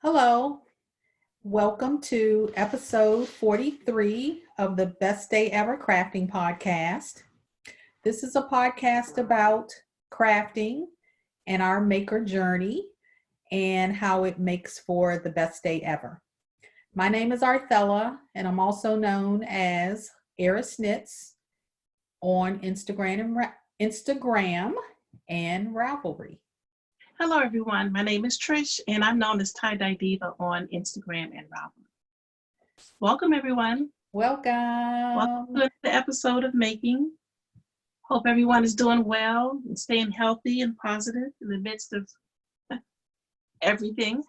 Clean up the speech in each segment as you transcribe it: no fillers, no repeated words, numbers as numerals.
Hello, welcome to episode 43 of the Best Day Ever Crafting podcast. This is a podcast about crafting and our maker journey and how it makes for the best day ever. My name is Arthella, and I'm also known as Eris Knits on Instagram and Ravelry. Hello, everyone. My name is Trish, and I'm known as Tie-Dye Diva on Instagram and Ravelry. Welcome, everyone. Welcome to the episode of Making. Hope everyone is doing well and staying healthy and positive in the midst of everything.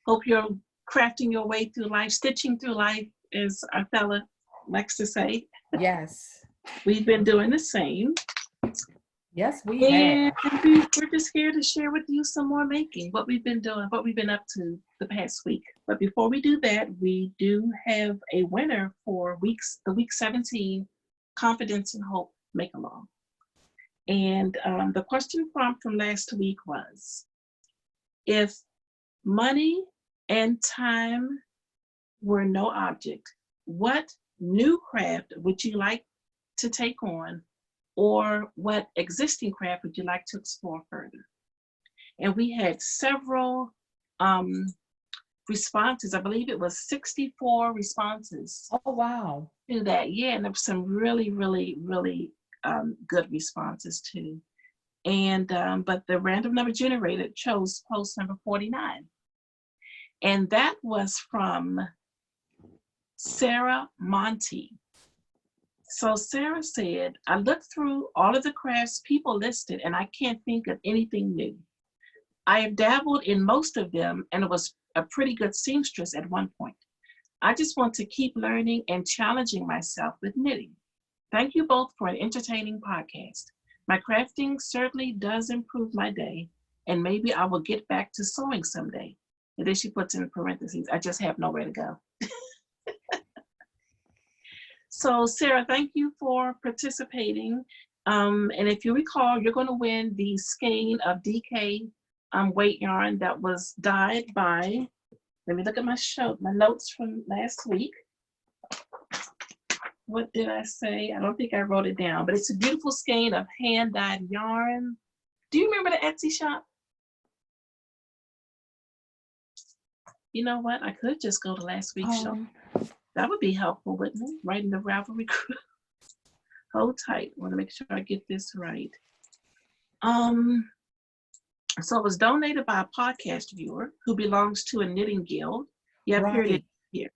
Hope you're crafting your way through life, stitching through life, as Arthella likes to say. Yes. We've been doing the same. Yes, we have. We're just here to share with you some more making, what we've been doing, what we've been up to the past week. But before we do that, we do have a winner for the week 17 Confidence and Hope Make Along. And the question prompt from last week was, if money and time were no object, what new craft would you like to take on? Or what existing craft would you like to explore further? And we had several responses. I believe it was 64 responses. Oh, wow. To that. Yeah, and there were some really, really, really good responses too. And but the random number generator chose post number 49. And that was from Sarah Monty. So Sarah said, I looked through all of the crafts people listed and I can't think of anything new. I have dabbled in most of them and was a pretty good seamstress at one point. I just want to keep learning and challenging myself with knitting. Thank you both for an entertaining podcast. My crafting certainly does improve my day, and maybe I will get back to sewing someday. And then she puts in parentheses, I just have nowhere to go. So Sarah, thank you for participating. And if you recall, you're going to win the skein of DK weight yarn that was dyed by, let me look at my notes from last week. What did I say? I don't think I wrote it down, but it's a beautiful skein of hand-dyed yarn. Do you remember the Etsy shop? You know what? I could just go to last week's show. That would be helpful, wouldn't it? Right in the Ravelry group. Hold tight. I want to make sure I get this right. So it was donated by a podcast viewer who belongs to a knitting guild. Yeah, right. Here it is. Here.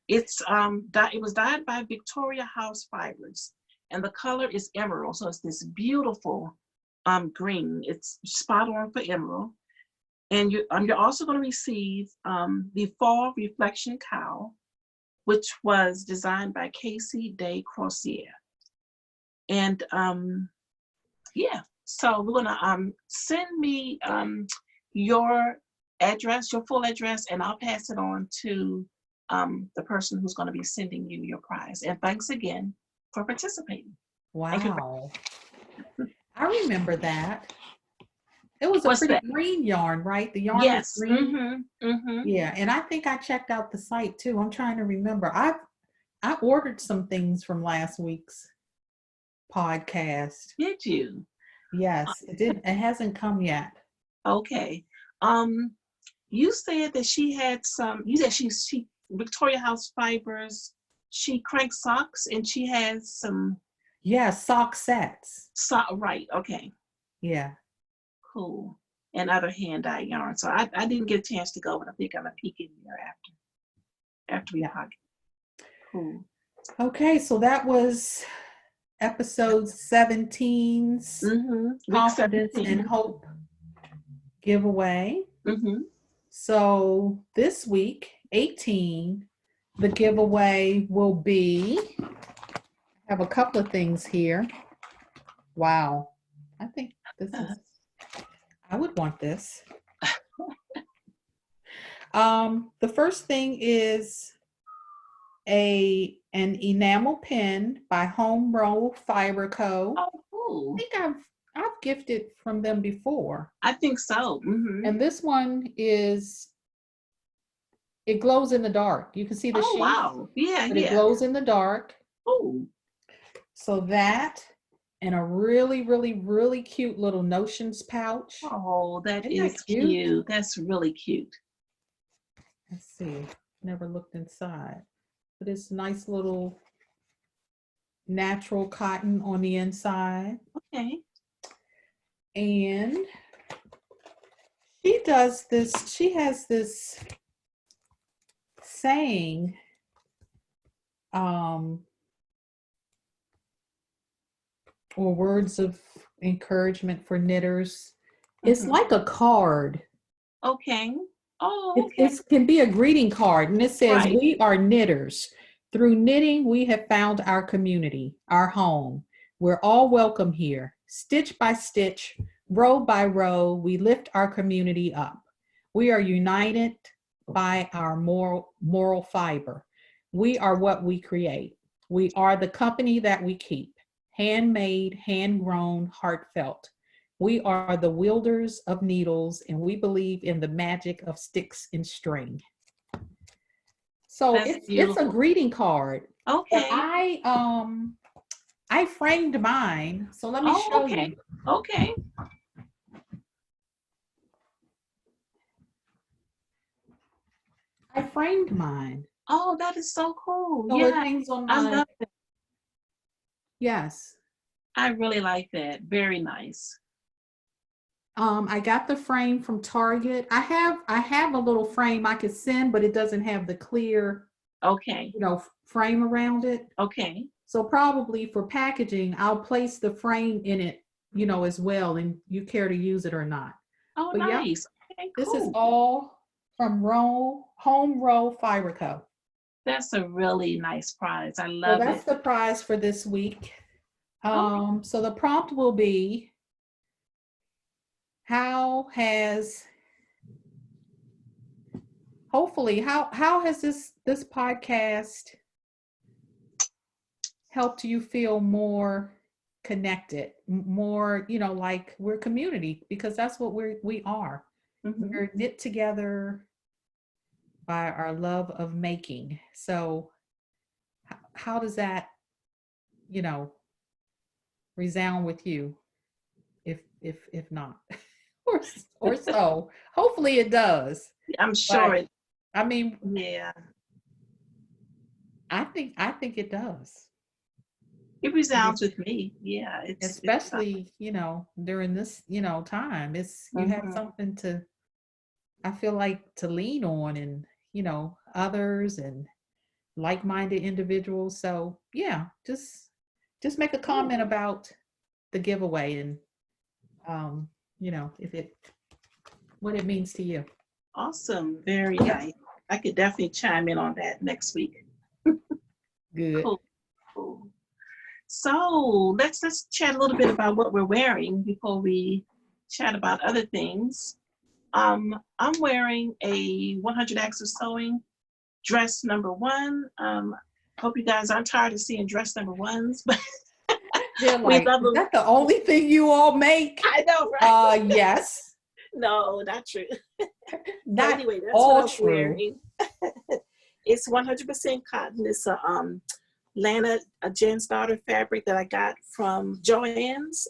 It's it was dyed by Victoria House Fibers, and the color is emerald. So it's this beautiful green. It's spot on for emerald. And you're also going to receive the Fall Reflection Cowl, which was designed by Casey Day Crozier. And yeah, so we're gonna send me your address, your full address, and I'll pass it on to the person who's gonna be sending you your prize. And thanks again for participating. Wow. I remember that. It was a pretty green yarn, right? The yarn was green. Mm-hmm. Mm-hmm. Yeah, and I think I checked out the site too. I'm trying to remember. I ordered some things from last week's podcast. Did you? Yes, it did. It hasn't come yet. Okay. You said that she had some. You said she Victoria House Fibers. She cranks socks and she has some. Yeah, sock sets. Right. Okay. Yeah. Cool. And other hand-dyed yarn. So I didn't get a chance to go, but I think I'm gonna peek in there after we talk. Cool. Okay, so that was episode 17's Confidence and Hope giveaway. Mm-hmm. So this week, 18, the giveaway will be, I have a couple of things here. Wow. I think this is, I would want this. The first thing is an enamel pen by Home Row Fiber Co. Oh, cool. I think I've gifted from them before. I think so. And this one it glows in the dark. You can see the Oh, sheath, wow. Yeah, but it yeah. glows in the dark. Oh. So that, and a really, really, really cute little notions pouch. Oh, that Isn't is that cute. That's really cute. Let's see. Never looked inside. But it's nice little natural cotton on the inside. Okay. And she has this saying, or words of encouragement for knitters. It's like a card. Okay. Oh, okay. It can be a greeting card, and it says, Right. "We are knitters. Through knitting, we have found our community, our home. We're all welcome here. Stitch by stitch, row by row, we lift our community up. We are united by our moral fiber. We are what we create. We are the company that we keep. Handmade, hand-grown, heartfelt. We are the wielders of needles, and we believe in the magic of sticks and string." So That's it's a beautiful. greeting card. But Okay. I framed mine. So let me show okay. you. Okay. I framed mine. Oh, that is so cool. So it Yeah. hangs on I my, love it. yes. I really like that. Very nice. I got the frame from Target. I have a little frame I could send, but it doesn't have the clear, Okay. frame around it. Okay. So probably for packaging, I'll place the frame in it, as well, and you care to use it or not. Oh, But yeah, nice. Okay, this is cool. all from Home Row Fiber Co. That's a really nice prize. I So love that's it. the prize for this week. Okay. So the prompt will be, how has this podcast helped you feel more connected, more, like we're community, because that's what we are. We're knit together by our love of making. So how does that, resound with you, if not? or so hopefully it does. I'm sure But it. I mean, Yeah. I think it does. It resounds with me. Yeah. It's. Especially, during this, time. It's you have Mhm. something to, I feel like, to lean on, and others and like-minded individuals. So yeah, just make a Cool. comment about the giveaway, and if it what it means to you. Awesome. Very Yeah. nice. I could definitely chime in on that next week. Good. Cool. Cool. So let's chat a little bit about what we're wearing before we chat about other things. I'm wearing a 100 Acts of Sewing dress number 1. Hope you guys aren't tired of seeing dress number 1s, but They're we like, love is them. that the only thing you all make? I know, right? Yes. No, not true. Not Anyway, that's all what I'm true. wearing. It's 100% cotton. It's a Lana, a Jen's Daughter fabric that I got from Joann's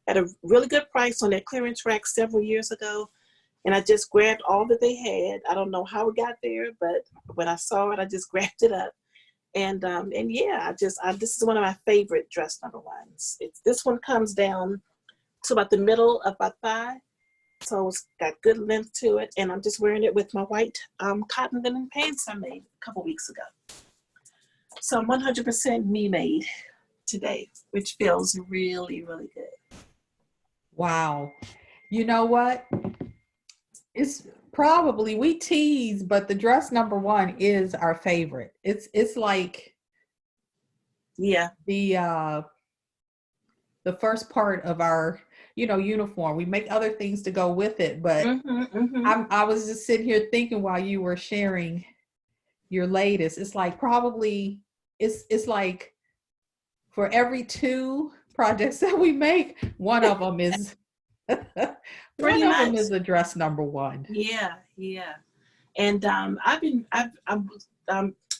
at a really good price on their clearance rack several years ago. And I just grabbed all that they had. I don't know how it got there, but when I saw it, I just grabbed it up. And yeah, this is one of my favorite dress number 1s. This one comes down to about the middle of my thigh. So it's got good length to it. And I'm just wearing it with my white cotton linen pants I made a couple weeks ago. So I'm 100% me made today, which feels really, really good. Wow. You know what? It's probably, we tease, but the dress number 1 is our favorite. It's like, yeah, the first part of our, uniform. We make other things to go with it, but I was just sitting here thinking while you were sharing your latest. It's like, probably it's like, for every 2 projects that we make, one of them is Pretty one of them much. is address number one. Yeah, yeah. And I've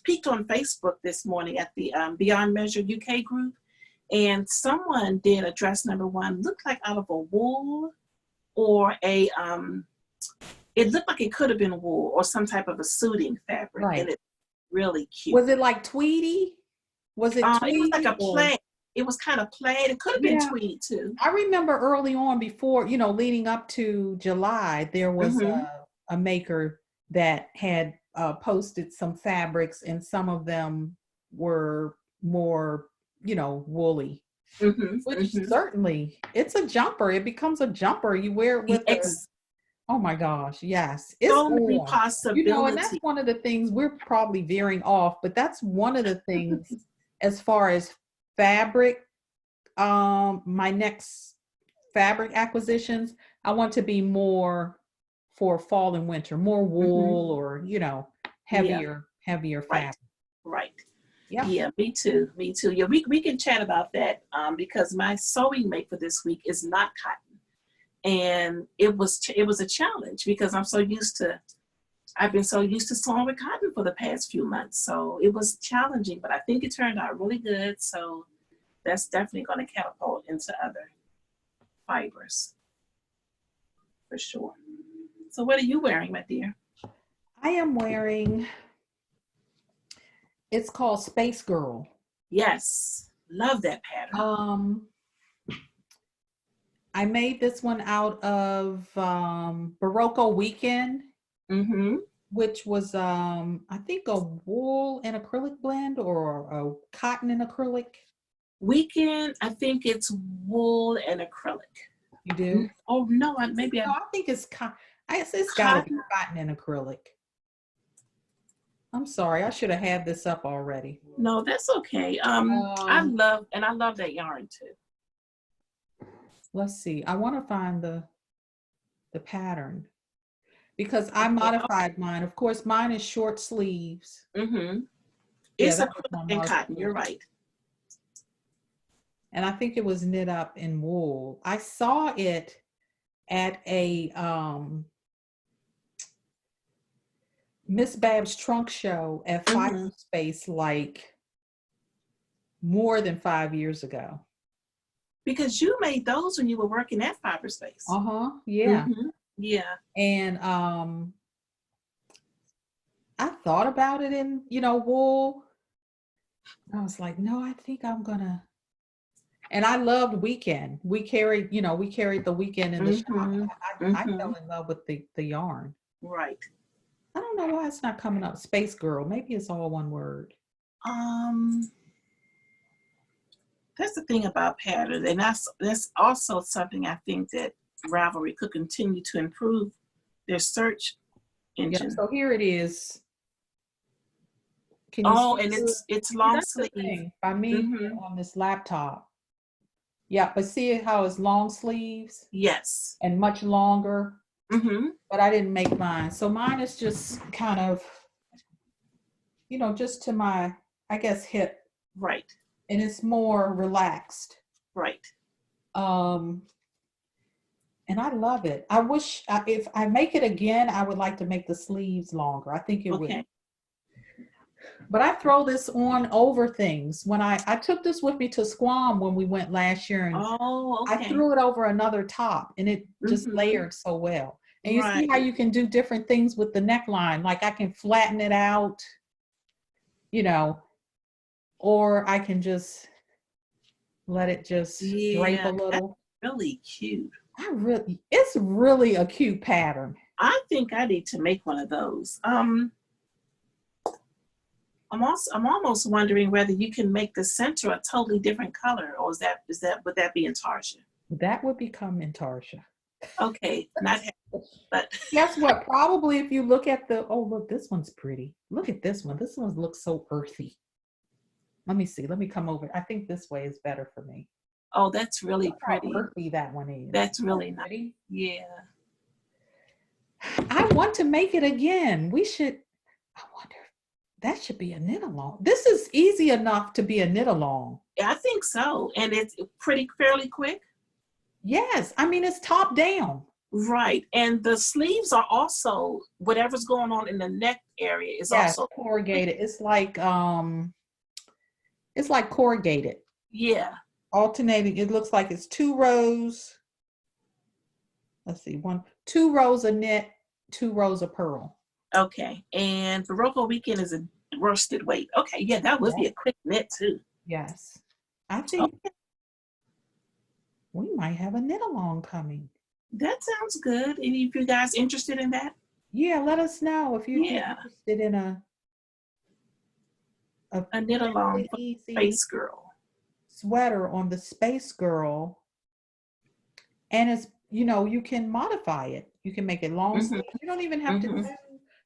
peeked on Facebook this morning at the Beyond Measure UK group, and someone did a dress number one, looked like out of a wool or a it looked like it could have been wool or some type of a suiting fabric, Right. and it's really cute. Was it like tweedy? Was it tweedy? It was like a plaid. It was kind of plaid. It could have been tweed too. I remember early on, before, leading up to July, there was a maker that had posted some fabrics, and some of them were more, woolly. Which certainly, it's a jumper. It becomes a jumper. You wear it with oh my gosh, yes. It's so many possibilities. And that's one of the things, we're probably veering off, but that's one of the things as far as fabric, my next fabric acquisitions, I want to be more for fall and winter, more wool or, heavier fabric. Right. Yeah, me too. Yeah, we can chat about that because my sewing mate for this week is not cotton. And it was a challenge because I've been so used to sewing with cotton for the past few months. So it was challenging, but I think it turned out really good. So that's definitely going to catapult into other fibers for sure. So what are you wearing, my dear? I am wearing, it's called Space Girl. Yes, love that pattern. I made this one out of Barocco Weekend, which was I think a wool and acrylic blend, or a cotton and acrylic. Weekend, I think it's wool and acrylic. You do? Oh no, I think it's it's got to be cotton and acrylic. I'm sorry, I should have had this up already. No, that's okay. I love that yarn too. Let's see. I want to find the pattern, because I modified mine. Of course, mine is short sleeves. It's acrylic and cotton. You're right. And I think it was knit up in wool. I saw it at a Miss Bab's trunk show at Fiber Space, like more than 5 years ago. Because you made those when you were working at Fiber Space. Yeah. Yeah. And I thought about it in, wool. I was like, no, I think I'm gonna. And I loved Weekend. We carried the Weekend in the shop. I fell in love with the yarn. Right. I don't know why it's not coming up. Space Girl. Maybe it's all one word. That's the thing about pattern, and that's also something I think that Ravelry could continue to improve their search engine. Yeah, so here it is. Can you see and it's long sleeve. By me on this laptop. Yeah, but see how it's long sleeves? Yes. And much longer. But I didn't make mine. So mine is just kind of, just to my, I guess, hip. Right. And it's more relaxed. Right. And I love it. I wish if I make it again, I would like to make the sleeves longer. I think it would. But I throw this on over things. When I took this with me to Squam when we went last year, and I threw it over another top, and it just layered so well. And you see how you can do different things with the neckline. Like I can flatten it out, or I can just let it just drape a little. Really cute. It's really a cute pattern. I think I need to make one of those. I'm almost wondering whether you can make the center a totally different color, or would that be intarsia? That would become intarsia. Okay, not but guess what? Probably if you look at look, this one's pretty. Look at this one. This one looks so earthy. Let me see. Let me come over. I think this way is better for me. Oh, that's really pretty. How earthy that one is. That's really nice. Yeah. I want to make it again. We should. I wonder. That should be a knit along. This is easy enough to be a knit along. I think so. And it's fairly quick. Yes. I mean, it's top down. Right. And the sleeves are also, whatever's going on in the neck area is Yes, also corrugated. It's like corrugated. yeah. Alternating. It looks like it's 2 rows. Let's see, 2 rows of knit, 2 rows of purl. Okay. And Barocco Weekend is a worsted weight. Okay. Yeah, that would be a quick knit too. Yes. I think we might have a knit along coming. That sounds good. Any of you guys interested in that? Yeah, let us know if you're interested in a knit along for Space Girl sweater on the Space Girl. And it's, you can modify it. You can make it long sleeve. You don't even have to do,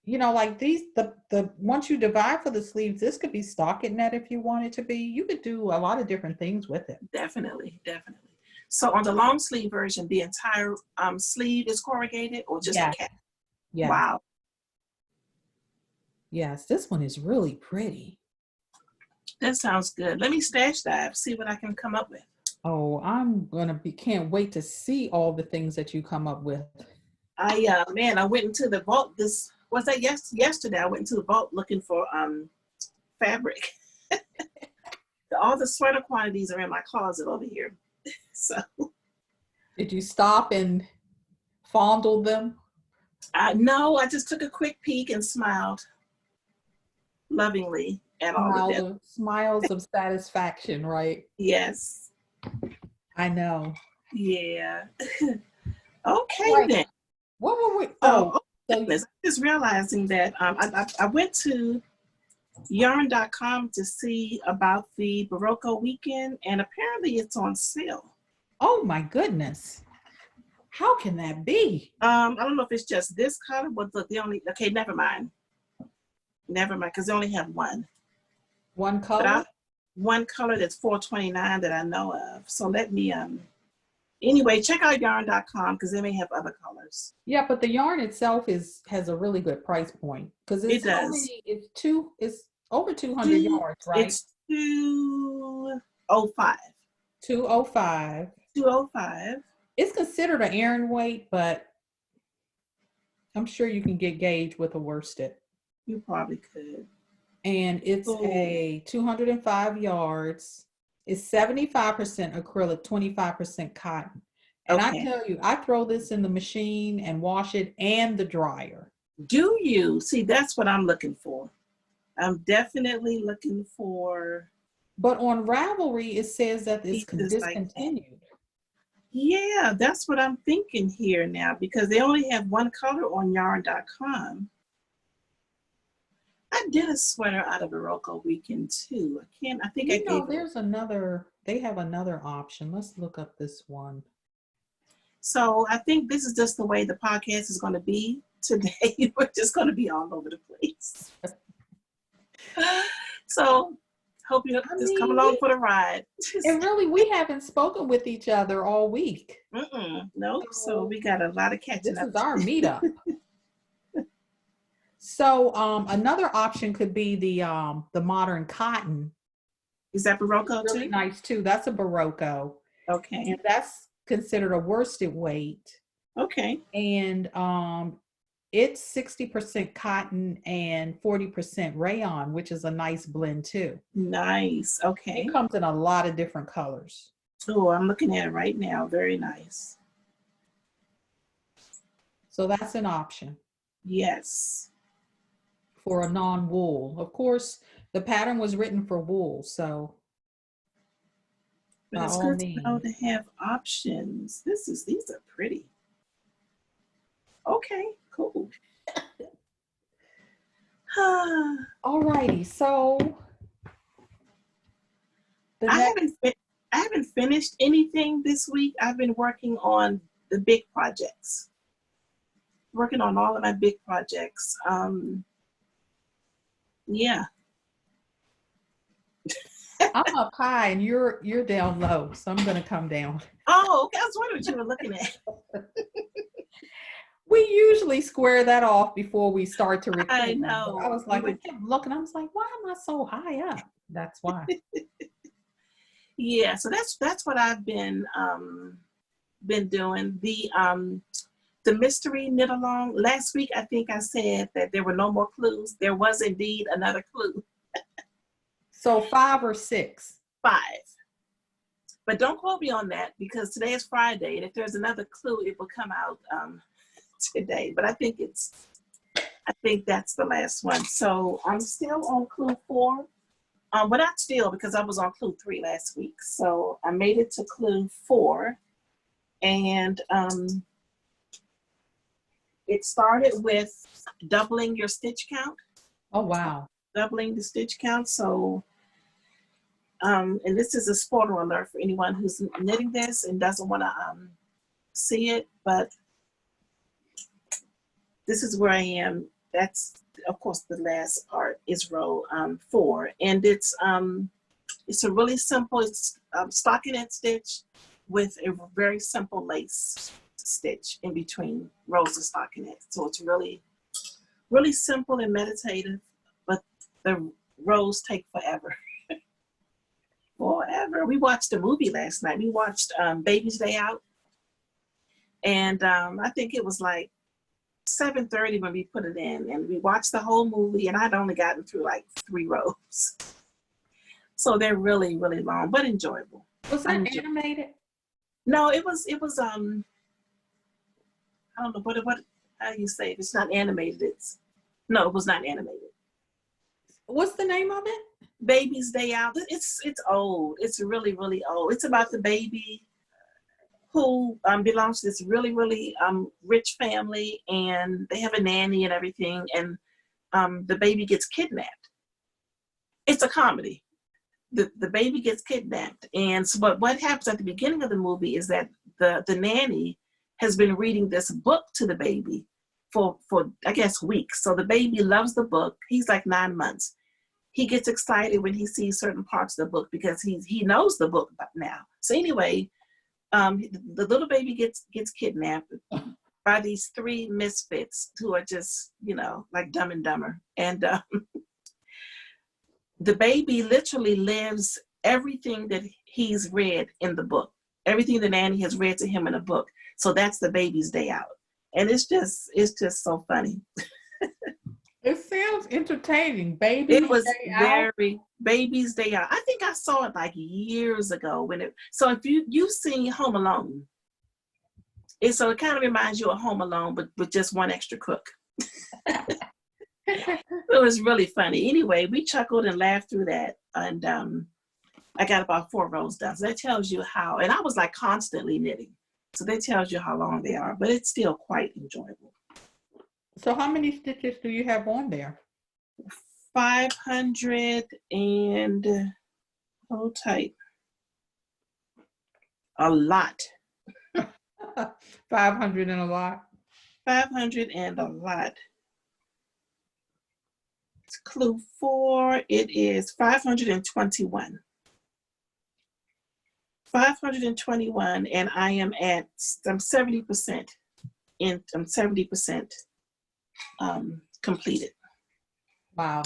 like these, the once you divide for the sleeves, this could be stocking net if you want it to be. You could do a lot of different things with it. Definitely. So on the long sleeve version, the entire sleeve is corrugated or just a cap? Yeah. Wow. Yes, this one is really pretty. That sounds good. Let me stash dive, see what I can come up with. Oh, can't wait to see all the things that you come up with. I went into the vault yesterday. I went into the vault looking for fabric. All the sweater quantities are in my closet over here. So did you stop and fondle them? No, I just took a quick peek and smiled lovingly at all of them. Smiles of satisfaction, right? Yes. I know. Yeah. Okay, then. What were we? I'm just realizing that I went to yarn.com to see about the Barocco Weekend, and apparently it's on sale. Oh my goodness. How can that be? I don't know if it's just this color, but never mind, because they only have one color. One color that's $4.29 that I know of. So let me anyway, check out yarn.com because they may have other colors. Yeah, but the yarn itself has a really good price point because it does. It's over 200 yards, right? It's 205. 205. 205. It's considered an Aran weight, but I'm sure you can get gauge with a worsted. You probably could. And it's a 205 yards. It's 75% acrylic, 25% cotton. And I tell you, I throw this in the machine and wash it and the dryer. Do you? See, that's what I'm looking for. I'm definitely looking for. But on Ravelry, it says that it's discontinued. Like yeah, that's what I'm thinking here now because they only have one color on yarn.com. I did a sweater out of Barocco Weekend too. They have another option. Let's look up this one. So I think this is just the way the podcast is going to be today. We're just going to be all over the place. So hope you just come along for the ride. And really, we haven't spoken with each other all week. Nope. So we got a lot of catching up. This is our meetup. So another option could be the modern cotton. Is that Barocco really too? Nice too. That's a Barocco. Okay. And that's considered a worsted weight. Okay. And it's 60% cotton and 40% rayon, which is a nice blend too. Nice. Okay. It comes in a lot of different colors. Oh, I'm looking at it right now. Very nice. So that's an option. Yes. For a non-wool. Of course, the pattern was written for wool, so. But it's good to know to have options. These are pretty. Okay, cool. All righty, so. I haven't finished anything this week. I've been working on the big projects. Working on all of my big projects. Yeah. I'm up high and you're down low, so I'm gonna come down. Oh, okay. I was wondering what you were looking at. We usually square that off before we start to I record. But I know. was like, I kept looking. I was like, why am I so high up? That's why. Yeah, so that's what I've been doing. The mystery knit along. Last week I think I said that there were no more clues. There was indeed another clue. So 5 or 6? 5. But don't quote me on that because today is Friday, and if there's another clue, it will come out today. But I think that's the last one. So I'm still on clue 4. But not still because I was on clue 3 last week. So I made it to clue 4, and it started with doubling your stitch count. Oh, wow. Doubling the stitch count. So, and this is a spoiler alert for anyone who's knitting this and doesn't want to see it, but this is where I am. That's, of course, the last part is row 4, and it's a really simple, it's stockinette stitch with a very simple lace stitch in between rows of stockinette. So it's really, really simple and meditative, but the rows take forever. Forever. We watched a movie last night. We watched Baby's Day Out, and I think it was like 7:30 when we put it in, and we watched the whole movie, and I'd only gotten through like 3 rows. So they're really, really long, but enjoyable. Was that animated? No, it was I don't know what how do you say it? It's not animated. No, it was not animated. What's the name of it? Baby's Day Out. It's old. It's really, really old. It's about the baby who belongs to this really, really rich family, and they have a nanny and everything, and the baby gets kidnapped. It's a comedy. The baby gets kidnapped, and so what happens at the beginning of the movie is that the nanny has been reading this book to the baby for I guess weeks. So the baby loves the book. He's like 9 months. He gets excited when he sees certain parts of the book because he knows the book now. So anyway, the little baby gets kidnapped by these 3 misfits who are just, like Dumb and Dumber. And the baby literally lives everything that he's read in the book, everything the nanny has read to him in a book. So that's the baby's day out. And it's just so funny. It sounds entertaining. It was very Baby's Day Out. I think I saw it like years ago so if you've seen Home Alone, so it kind of reminds you of Home Alone, but with just one extra cook. It was really funny. Anyway, we chuckled and laughed through that, and I got about 4 rows done. So that tells you how, and I was like constantly knitting. So that tells you how long they are, but it's still quite enjoyable. So how many stitches do you have on there? 500 and, hold tight, a lot. 500 and a lot. 500 and a lot. It's clue 4. It is 521. 521, and I am at, I'm 70% in, I'm 70% completed. Wow.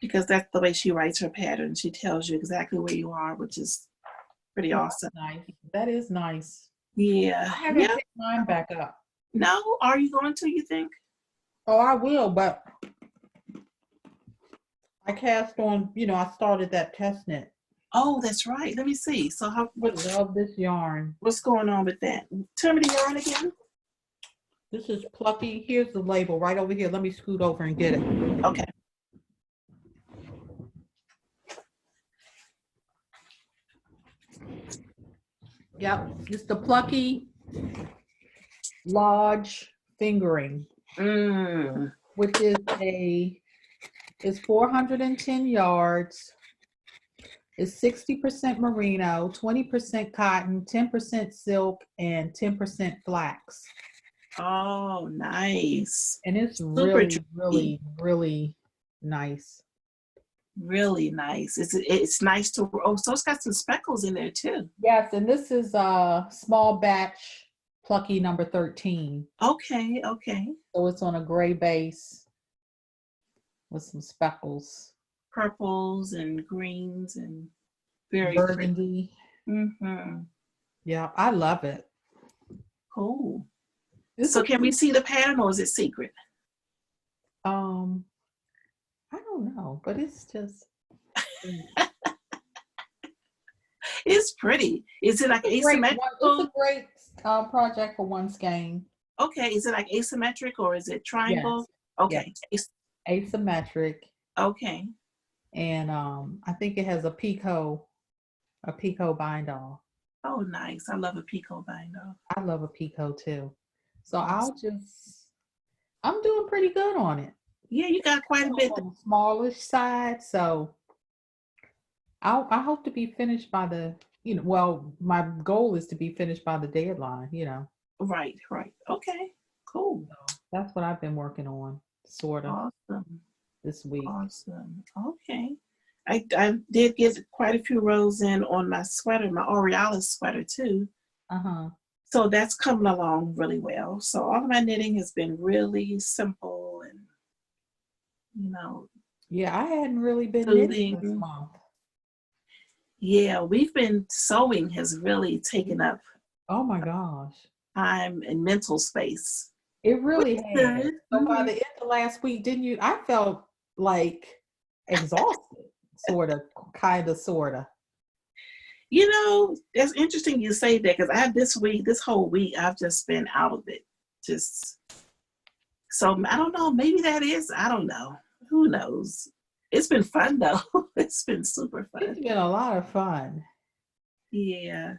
Because that's the way she writes her pattern. She tells you exactly where you are, which is pretty awesome. Nice. That is nice. Yeah. I haven't picked mine back up. No? Are you going to, you think? Oh, I will, but I cast on, I started that test knit. Oh, that's right. Let me see. So I love this yarn. What's going on with that? Tell me the yarn again. This is Plucky. Here's the label right over here. Let me scoot over and get it. Okay. Yep, it's the Plucky Lodge Fingering, which is 410 yards. It's 60% merino, 20% cotton, 10% silk, and 10% flax. Oh, nice. And it's really, really nice. Really nice. It's nice to, so it's got some speckles in there too. Yes, and this is a small batch Plucky number 13. Okay, okay. So it's on a gray base with some speckles. Purples and greens and very pretty. Burgundy. Mm-hmm. Yeah, I love it. Cool. It's So a can we see the pattern or is it secret? I don't know, but it's just It's pretty. Is it like it's asymmetrical? a great project for one skein. Okay, is it like asymmetric or is it triangle? Yes. Okay. Asymmetric. Okay. And I think it has a picot bind off. Oh, nice. I love a picot binder. I love a picot too. So Awesome. I'm doing pretty good on it. Yeah, you got quite a bit. On the smallish side, so I hope to be finished by the, well, my goal is to be finished by the deadline, Right, right. Okay, cool. So that's what I've been working on, sort of, Awesome. this week. Awesome. Okay. I did get quite a few rows in on my sweater, my Aurealis sweater too. Uh-huh. So that's coming along really well. So all of my knitting has been really simple and, Yeah, I hadn't really been knitting this soothing. month. Yeah, we've been sewing has really taken up Oh my gosh. time and mental space. It really Which is has. good. So by the end of last week, I felt like exhausted, sort of. It's interesting you say that because this whole week, I've just been out of it. So I don't know, maybe I don't know. Who knows? It's been fun though. It's been super fun. It's been a lot of fun. Yeah.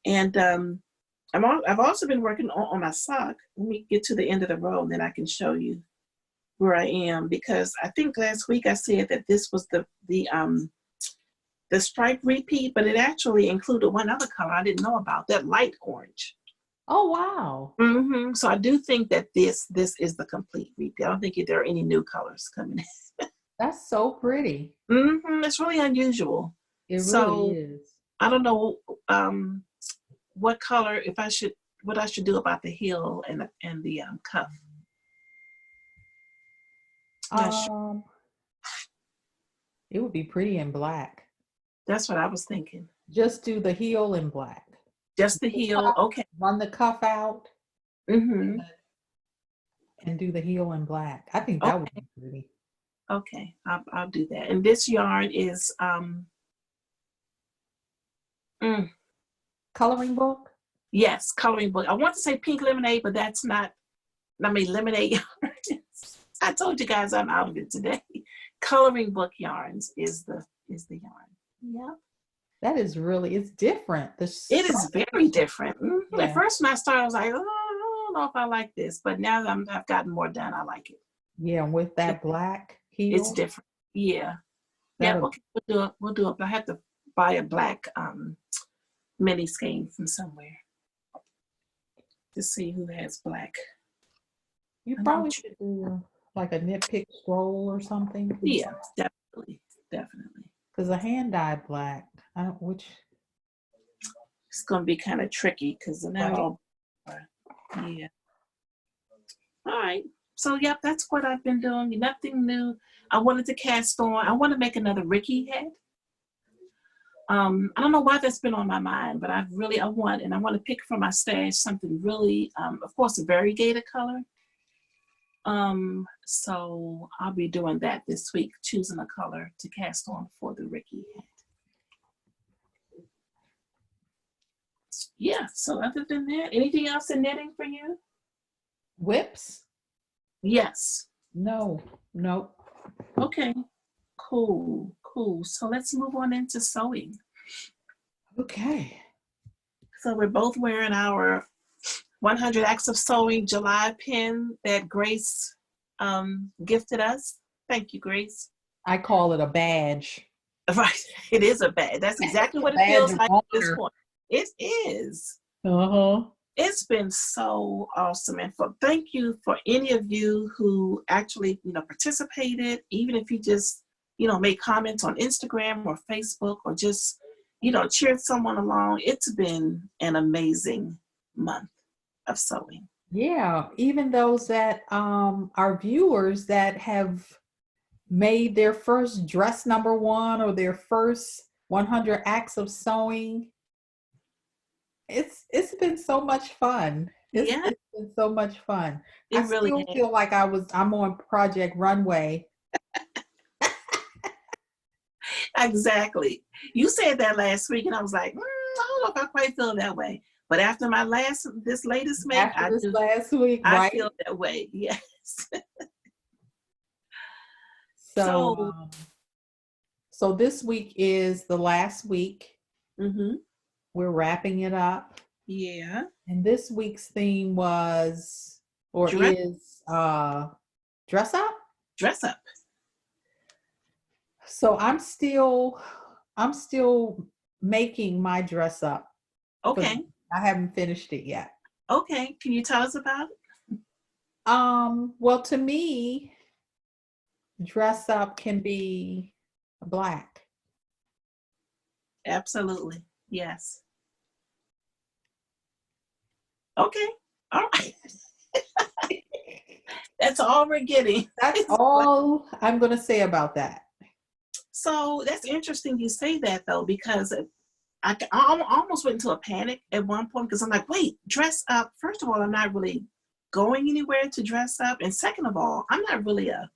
And I've also been working on my sock. Let me get to the end of the row and then I can show you where I am, because I think last week I said that this was the stripe repeat, but it actually included one other color I didn't know about, that light orange. Oh wow. Mm-hmm. So I do think that this is the complete repeat. I don't think there are any new colors coming in. That's so pretty. Mm-hmm. It's really unusual. It really is. I don't know what color, what I should do about the heel and the cuff. It would be pretty in black. That's what I was thinking. Just do the heel in black. Just the heel, okay. Run the cuff out. Mm-hmm. And do the heel in black. I think that would be pretty. Okay, I'll do that. And this yarn is coloring book? Yes, coloring book. I want to say pink lemonade, but that's not, lemonade yarns. I told you guys I'm out of it today. Coloring book yarns is the yarn. Yeah. That is it's different. It is very different. Mm-hmm. Yeah. At first when I started, I was like, oh, I don't know if I like this, but now that I've gotten more done, I like it. Yeah, and with that black heel. It's different. Yeah. Yeah, okay, we'll do it. But I have to buy a black mini skein from somewhere to see who has black. You probably should do like a knit pick scroll or something. Yeah, definitely. Because a hand dyed black, it's gonna be kind of tricky because now yeah. All right. So yep, that's what I've been doing. Nothing new. I wanted to cast on. I want to make another Ricky head. I don't know why that's been on my mind, but I want to pick from my stash something really, of course, a variegated color. So I'll be doing that this week, choosing a color to cast on for the Ricky head. Yeah, so other than that, anything else in knitting for you? Whips? Yes. No. Okay, cool. So let's move on into sewing. Okay. So we're both wearing our 100 Acts of Sewing July pin that Grace gifted us. Thank you, Grace. I call it a badge. Right, it is a badge. That's exactly what it feels like at this point. It is. It's been so awesome. And thank you for any of you who actually, participated, even if you just, made comments on Instagram or Facebook or just, cheered someone along. It's been an amazing month. of sewing. Yeah, even those that are viewers that have made their first dress number one or their first 100 acts of sewing. It's been so much fun. Yeah, It's been so much fun. I it really still has. feel like I'm on Project Runway. Exactly. You said that last week, and I was like, I don't know if I quite feel that way. But after this latest make, After this last week, I right? feel that way. Yes. So So, so this week is the last week. hmm We're wrapping it up. yeah, And this week's theme was or dress, is dress up. dress up. So I'm still making my dress up for Okay. I haven't finished it yet. Okay. Can you tell us about it? Well, to me, dress up can be black. Absolutely. Yes. Okay. All right. That's all we're getting. That's all I'm going to say about that. So that's interesting you say that though, because I almost went into a panic at one point because I'm like, wait, dress up. First of all, I'm not really going anywhere to dress up. And second of all, I'm not really a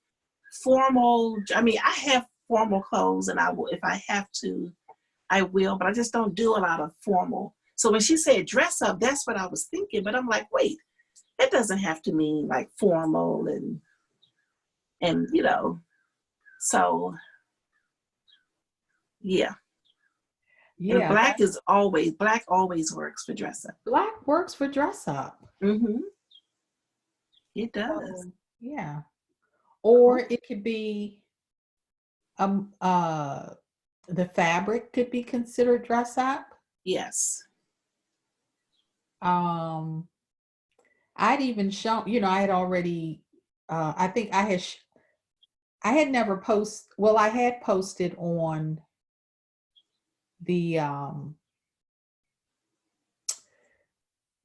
formal, I mean, I have formal clothes and I will, if I have to, I will, but I just don't do a lot of formal. So when she said dress up, that's what I was thinking. But I'm like, wait, it doesn't have to mean like formal and so yeah. And Yeah, black always works for dress up. black works for dress up. Mm-hmm. It does. So, yeah. Oh, Or it could be um uh the fabric could be considered dress up. yes. Um I'd even shown, I had already I think I had never well, I had posted on the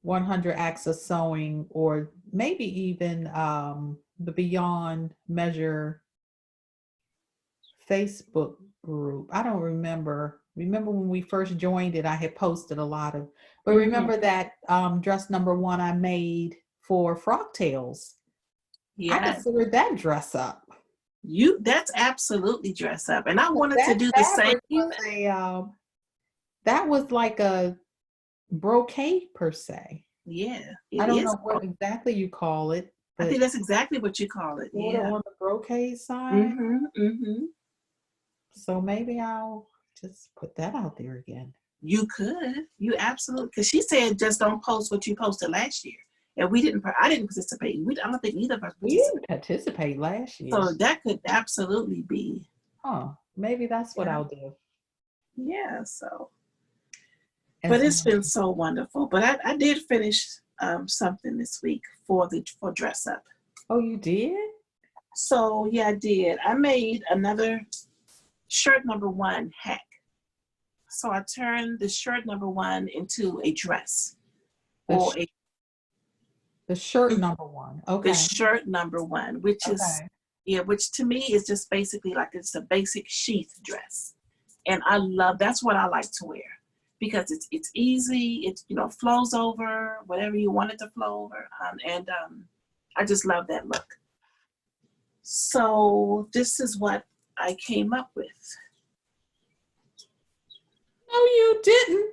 100 acts of sewing, or maybe even the Beyond Measure Facebook group. I don't remember. Remember when we first joined it, I had posted a lot of, but Mm-hmm. remember that dress number one I made for Frog Tales. I Yes. considered that dress up. That's absolutely dress up. And I wanted to That do the same fabric was one. that was like a brocade per se. Yeah, I it don't is. know what exactly you call it, I think but that's exactly what you call it. sort of Yeah. on the brocade side. Mm-hmm. Mm-hmm. So maybe I'll just put that out there again. You could. You absolutely. Because she said just don't post what you posted last year, and we didn't. I didn't participate. I don't think either of us We participated. didn't participate last year. So that could absolutely be. Huh. Maybe that's what Yeah. I'll do. Yeah. So, but As it's been so wonderful. But I did finish something this week for dress up. oh, you did? So yeah, I did. I made another shirt number one hack. So I turned the shirt number one into a dress The or sh- the shirt number one. the Okay. shirt number one, which is, Okay. yeah, which to me is just basically like it's a basic sheath dress. And that's what I like to wear because it's easy, it flows over whatever you want it to flow over. And I just love that look. So this is what I came up with. No, you didn't.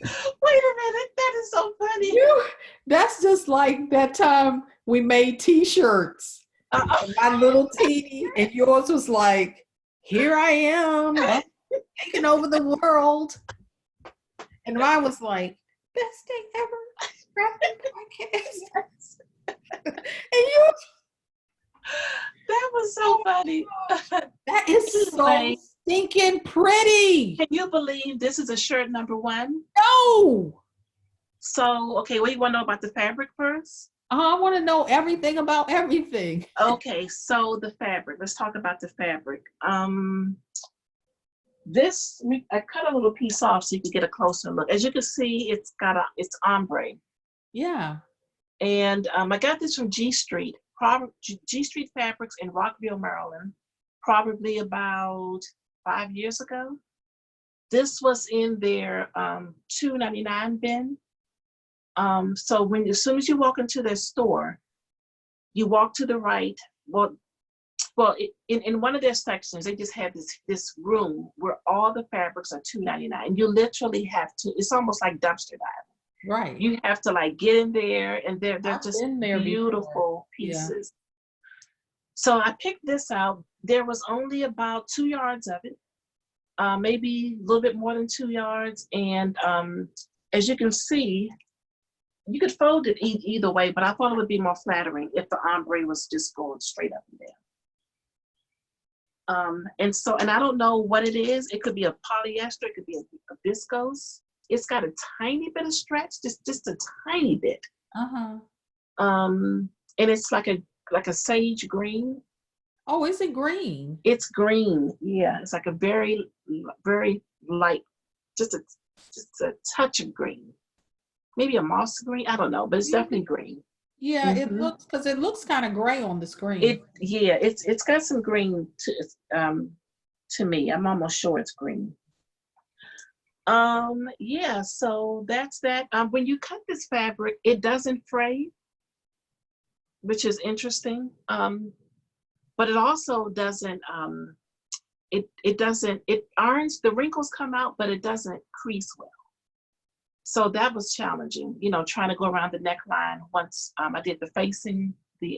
Wait a minute, that is so funny. That's just like that time we made t-shirts. Uh-uh. And my little teeny, and yours was like, here I am, I'm taking over the world. And mine was like, best day ever, crafting podcast. And you, That was so funny. that is so Anyway, stinking pretty. can you believe this is a shirt number one? No. So, okay, what do you want to know about the fabric first? I want to know everything about everything. Okay, so the fabric. Let's talk about the fabric. I cut a little piece off so you can get a closer look. As you can see, it's ombre. Yeah. And I got this from G Street, G Street Fabrics in Rockville, Maryland, probably about 5 years ago. This was in their $2.99 bin. So as soon as you walk into their store, you walk to the right. In one of their sections, they just have this room where all the fabrics are $2.99, and you literally have to. It's almost like dumpster diving. Right. You have to like get in there, and they're I've just been there beautiful before. pieces. So I picked this out. There was only about 2 yards of it, maybe a little bit more than 2 yards, and as you can see, you could fold it either way, but I thought it would be more flattering if the ombre was just going straight up and down. And I don't know what it is. It could be a polyester, it could be a viscose. It's got a tiny bit of stretch, just a tiny bit. Uh-huh. And it's like a sage green. Oh, is it green? It's green. Yeah, it's like a very, very light, just a touch of green. Maybe a moss green. I don't know, but it's definitely green. Yeah, it looks kind of gray on the screen. It's got some green to me. I'm almost sure it's green. Yeah, so that's that. When you cut this fabric, it doesn't fray, which is interesting. But it also doesn't it irons, the wrinkles come out, but it doesn't crease well. So that was challenging, trying to go around the neckline once I did the facing, the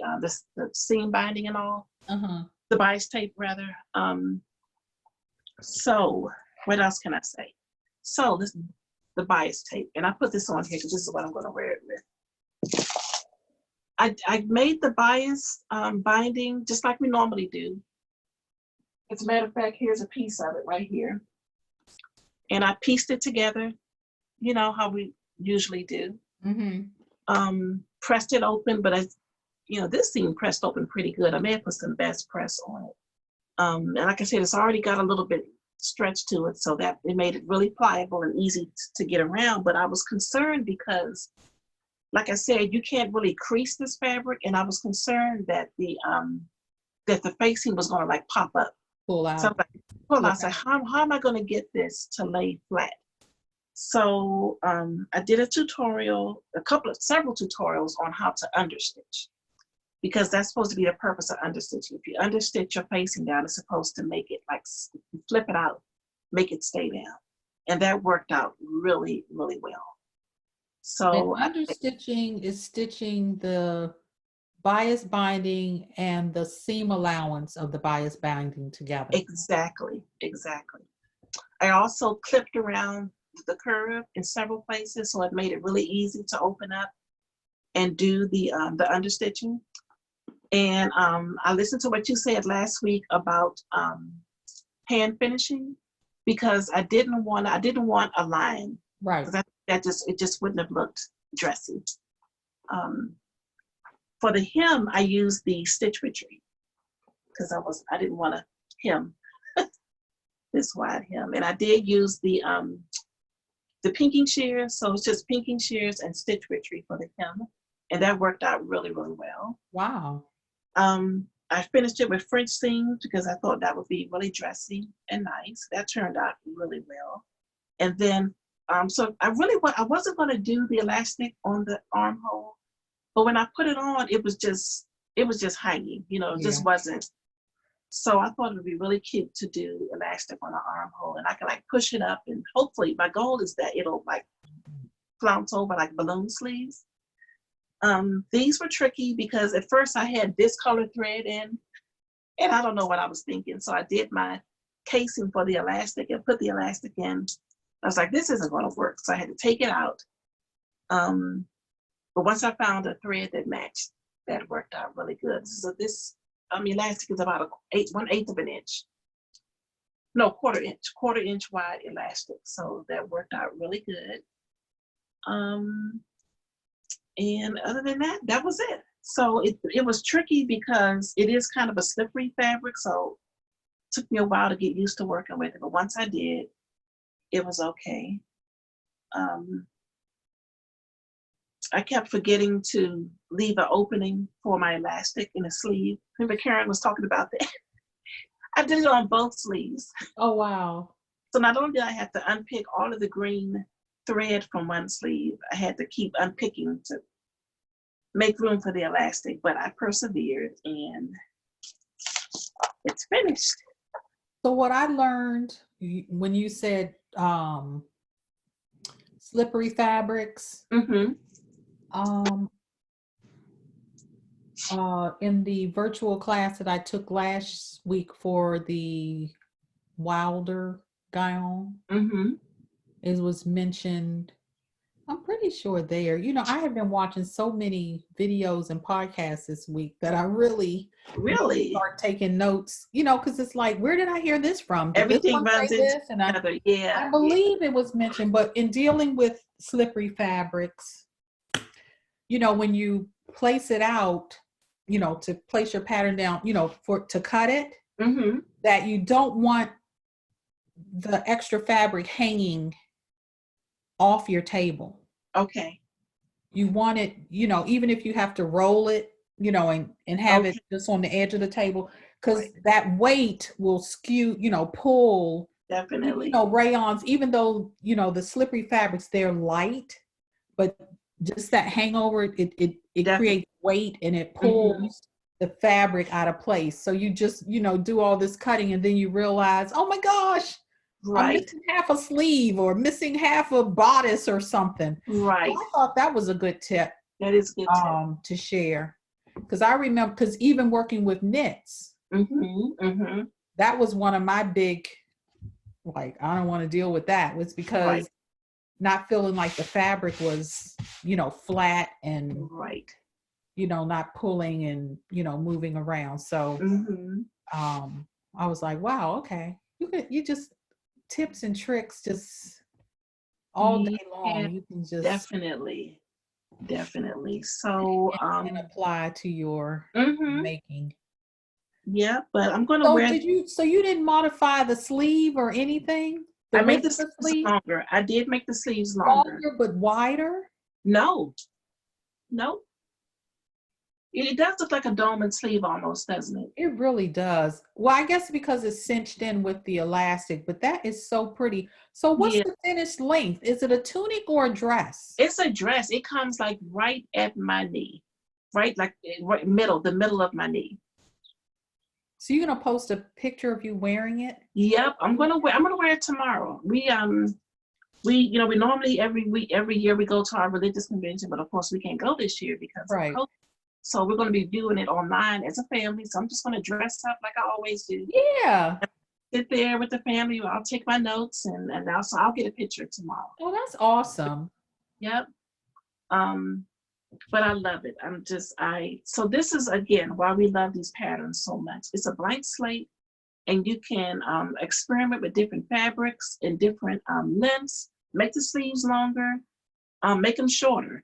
seam binding and all, the bias tape rather. So what else can I say? So the bias tape, and I put this on here because this is what I'm going to wear it with. I made the bias binding just like we normally do. As a matter of fact, here's a piece of it right here. And I pieced it together, how we usually do. Pressed it open, but this seemed pressed open pretty good. I may have put some best press on it. And like I said, it's already got a little bit stretch to it, so that it made it really pliable and easy to get around. But I was concerned because, like I said, you can't really crease this fabric, and I was concerned that the facing was going to like pop up. Pull out. So I was like, how am I going to get this to lay flat? So I did a tutorial, several tutorials on how to understitch, because that's supposed to be the purpose of understitching. If you understitch your facing down, it's supposed to make it like, flip it out, make it stay down. And that worked out really, really well. So understitching is stitching the bias binding and the seam allowance of the bias binding together. Exactly. I also clipped around the curve in several places, so it made it really easy to open up and do the understitching. And I listened to what you said last week about hand finishing, because I didn't want a line, right? It just wouldn't have looked dressy. For the hem, I used the stitch retreat because I didn't want a hem, this wide hem, and I did use the pinking shears, so it's just pinking shears and stitch retreat for the hem, and that worked out really, really well. Wow. I finished it with French seams because I thought that would be really dressy and nice. That turned out really well. And then, so I wasn't going to do the elastic on the armhole, but when I put it on, it was just hanging, it just wasn't. So I thought it would be really cute to do elastic on the armhole, and I can like push it up, and hopefully my goal is that it'll like flounce over like balloon sleeves. These were tricky because at first I had this color thread in, and I don't know what I was thinking. So I did my casing for the elastic and put the elastic in. I was like, this isn't going to work. So I had to take it out. But once I found a thread that matched, that worked out really good. So this elastic is about 1/8 of an inch. No, quarter inch wide elastic. So that worked out really good. And other than that, that was it. So it was tricky because it is kind of a slippery fabric. So Took me a while to get used to working with it, but once I did, it was okay. I kept forgetting to leave an opening for my elastic in the sleeve. Remember Karen was talking about that? I did it on both sleeves. Oh, wow. So not only did I have to unpick all of the green thread from one sleeve, I had to keep unpicking to make room for the elastic, but I persevered and it's finished. So what I learned when you said slippery fabrics, in the virtual class that I took last week for the Wilder gown, it was mentioned, I'm pretty sure there, I have been watching so many videos and podcasts this week that I really start taking notes, because it's like, where did I hear this from? Did Everything this runs say into this? And together. I believe it was mentioned, but in dealing with slippery fabrics, when you place it out, to place your pattern down, to cut it, that you don't want the extra fabric hanging off your table. Okay. You want it, even if you have to roll it, and have it just on the edge of the table, because that weight will skew, pull. Definitely. Rayons, even though, the slippery fabrics, they're light, but just that hangover, it creates weight and it pulls the fabric out of place. So you just, do all this cutting and then you realize, oh my gosh, I'm missing half a sleeve or missing half a bodice or something. Right. So I thought that was a good tip. That is a good tip. To share. Because I remember, because even working with knits, that was one of my big, like, I don't want to deal with that. Was because not feeling like the fabric was, flat and not pulling and moving around. So I was like, wow, okay, you just tips and tricks just all day long. You can just definitely so and apply to your making. Yeah, but I'm gonna wear. So you didn't modify the sleeve or anything? I made the sleeves longer. I did make the sleeves longer but wider. No. It does look like a dome and sleeve almost, doesn't it? It really does. Well, I guess because it's cinched in with the elastic, but that is so pretty. So what's the finished length? Is it a tunic or a dress? It's a dress. It comes like right at my knee, the middle of my knee. So you're gonna post a picture of you wearing it? Yep, I'm gonna wear it tomorrow. We normally every year we go to our religious convention, but of course we can't go this year because of COVID. So we're going to be viewing it online as a family. So I'm just going to dress up like I always do. Yeah. Sit there with the family. I'll take my notes and also I'll get a picture tomorrow. Oh, that's awesome. Yep. But I love it. So this is, again, why we love these patterns so much. It's a blank slate and you can experiment with different fabrics and different lengths, make the sleeves longer, make them shorter,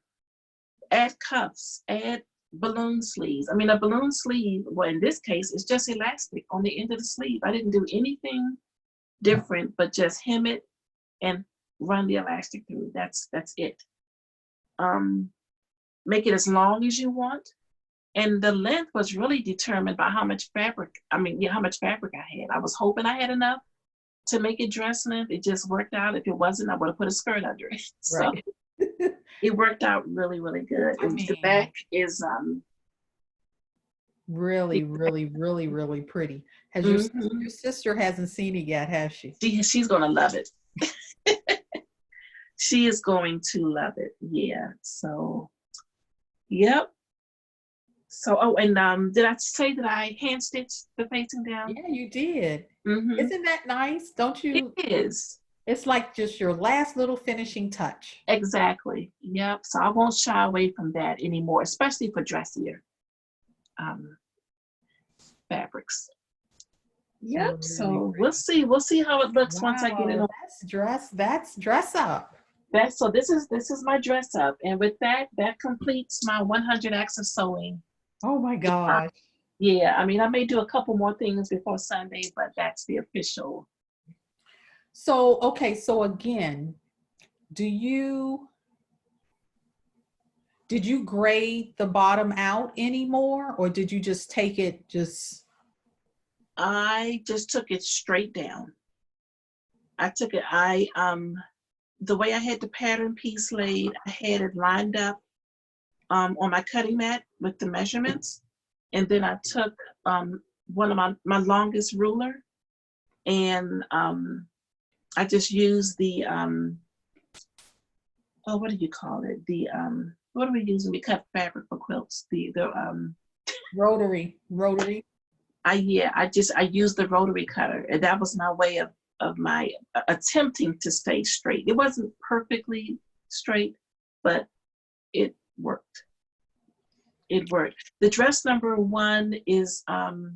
add cuffs, add balloon sleeves. I mean, a balloon sleeve, well, in this case, it's just elastic on the end of the sleeve. I didn't do anything different, but just hem it and run the elastic through. That's it. Make it as long as you want. And the length was really determined by how much fabric I had. I was hoping I had enough to make it dress length. It just worked out. If it wasn't, I would have put a skirt under it. So it worked out really, really good. And the back is really, really, really, really pretty. Has your sister hasn't seen it yet, has she? She's gonna love it. She is going to love it. Yeah. So, yep. So, and did I say that I hand stitched the facing down? Yeah, you did. Isn't that nice? Don't you? It is. It's like just your last little finishing touch. Exactly. Yep. So I won't shy away from that anymore, especially for dressier fabrics. Yep. Really so we'll see. We'll see how it looks once I get it on. That's dress up. So this is my dress up, and with that completes my 100 acts of sewing. Oh my gosh. Yeah, I mean, I may do a couple more things before Sunday, but that's the official. So, okay, so again, do you did you grade the bottom out anymore, or did you just take it just I just took it straight down. The way I had the pattern piece laid, I had it lined up on my cutting mat with the measurements. And then I took one of my longest ruler, and I just used the, oh, what do you call it? What do we use when we cut fabric for quilts? rotary? I used the rotary cutter, and that was my way of my attempting to stay straight. It wasn't perfectly straight, but it worked. It worked. The dress number one is, the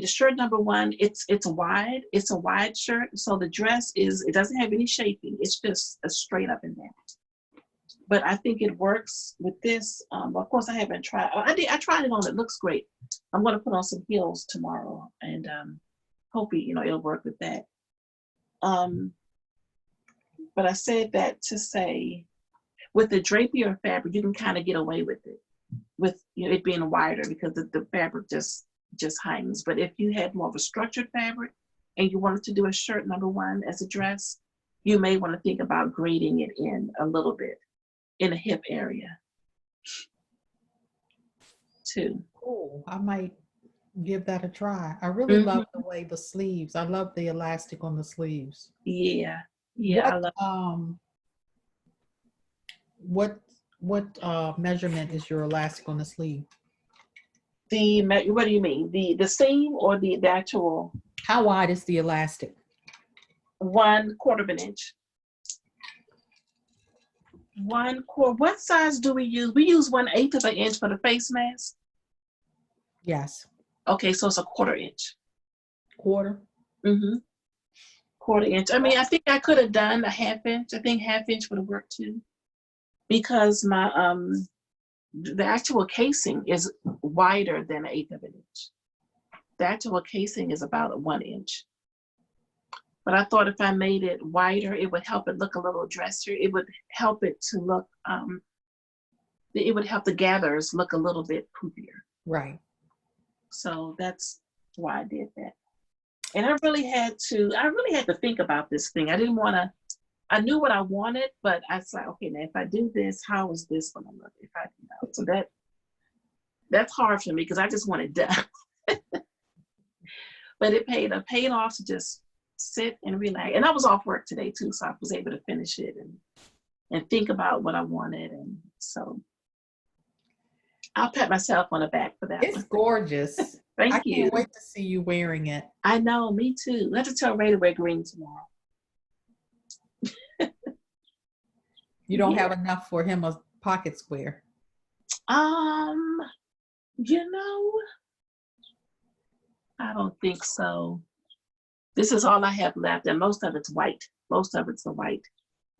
shirt number one, it's wide. It's a wide shirt. So the dress it doesn't have any shaping. It's just a straight up and down. But I think it works with this. Of course, I haven't tried. I tried it on. It looks great. I'm going to put on some heels tomorrow, and hopefully, it'll work with that. But I said that to say, with the drapier fabric, you can kind of get away with it, with it being wider because the fabric just hangs. But if you had more of a structured fabric and you wanted to do a shirt number one as a dress, you may want to think about grading it in a little bit in the hip area too. Cool. I might give that a try. I really love the way the sleeves. I love the elastic on the sleeves. Yeah. What I love. what measurement is your elastic on the sleeve? What do you mean? The seam or the actual? How wide is the elastic? 1/4 of an inch. 1/4. What size do we use? We use 1/8 of an inch for the face mask. Yes. Okay, so it's a 1/4 inch. Quarter? Mm-hmm. 1/4 inch. I mean, I think I could have done a 1/2 inch. I think 1/2 inch would have worked too. Because my the actual casing is wider than 1/8 of an inch. The actual casing is about 1 inch. But I thought if I made it wider, it would help it look a little dressier. It would help it to look, it would help the gathers look a little bit poofier. Right. So that's why I did that. And I really had to think about this thing. I knew what I wanted, but I was like, okay, now if I do this, how is this going to look? So that's hard for me because I just want it done. But it paid off to just sit and relax. And I was off work today too, so I was able to finish it and think about what I wanted. And so I'll pat myself on the back for that. It's gorgeous. Thank you. I can't wait to see you wearing it. I know, me too. I have to tell Ray to wear green tomorrow. You don't have enough for him a pocket square. I don't think so. This is all I have left, and most of it's white. Most of it's the white.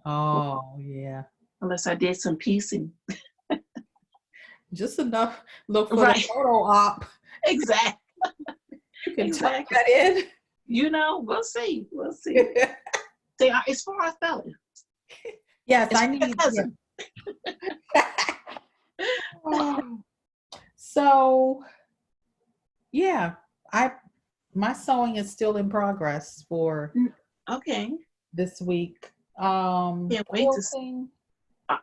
Oh, yeah. Unless I did some piecing. Just enough. Look for Right. the photo op. Exactly. You can tuck that in. We'll see. We'll see. It's for our fella. Yes, it's I need. cousin. Yeah. So, yeah, my sewing is still in progress for this week. Can't wait to see. I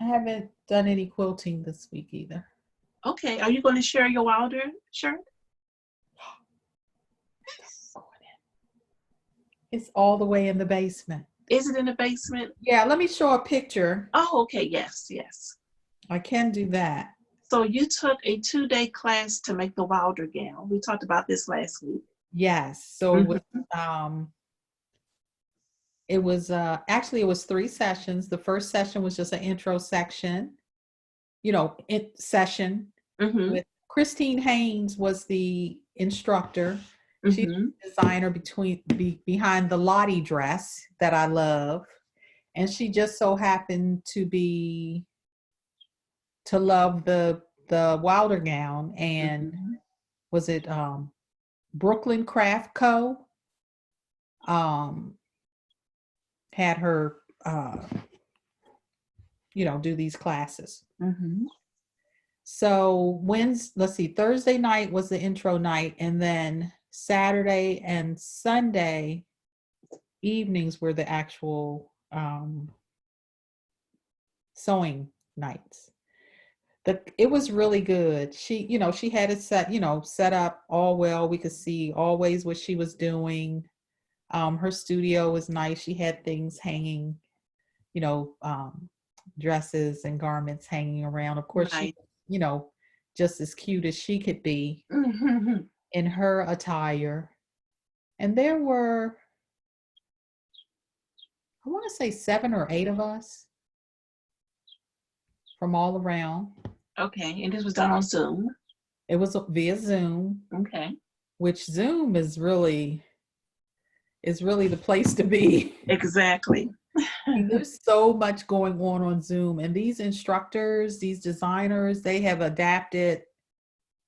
haven't done any quilting this week either. Okay, are you going to share your Wilder shirt? It's all the way in the basement. Is it in the basement? Yeah, let me show a picture. Oh, okay. Yes. I can do that. So you took a 2-day class to make the Wilder gown. We talked about this last week. Yes. So it was actually it was 3 sessions. The first session was just an intro section, session. With Christine Haynes was the instructor. She's the designer behind the Lottie dress that I love. And she just so happened to love the the Wilder gown, and was it Brooklyn Craft Co. Had her do these classes. So let's see, Thursday night was the intro night, and then Saturday and Sunday evenings were the actual sewing nights. It was really good. She had it set up all well. We could see always what she was doing. Her studio was nice. She had things hanging, dresses and garments hanging around. Of course, Right. she, just as cute as she could be in her attire. And there were, I want to say 7 or 8 of us from all around. Okay, and this was done on Zoom? It was via Zoom. Okay. Which Zoom is really the place to be. Exactly. There's so much going on Zoom, and these instructors, these designers, they have adapted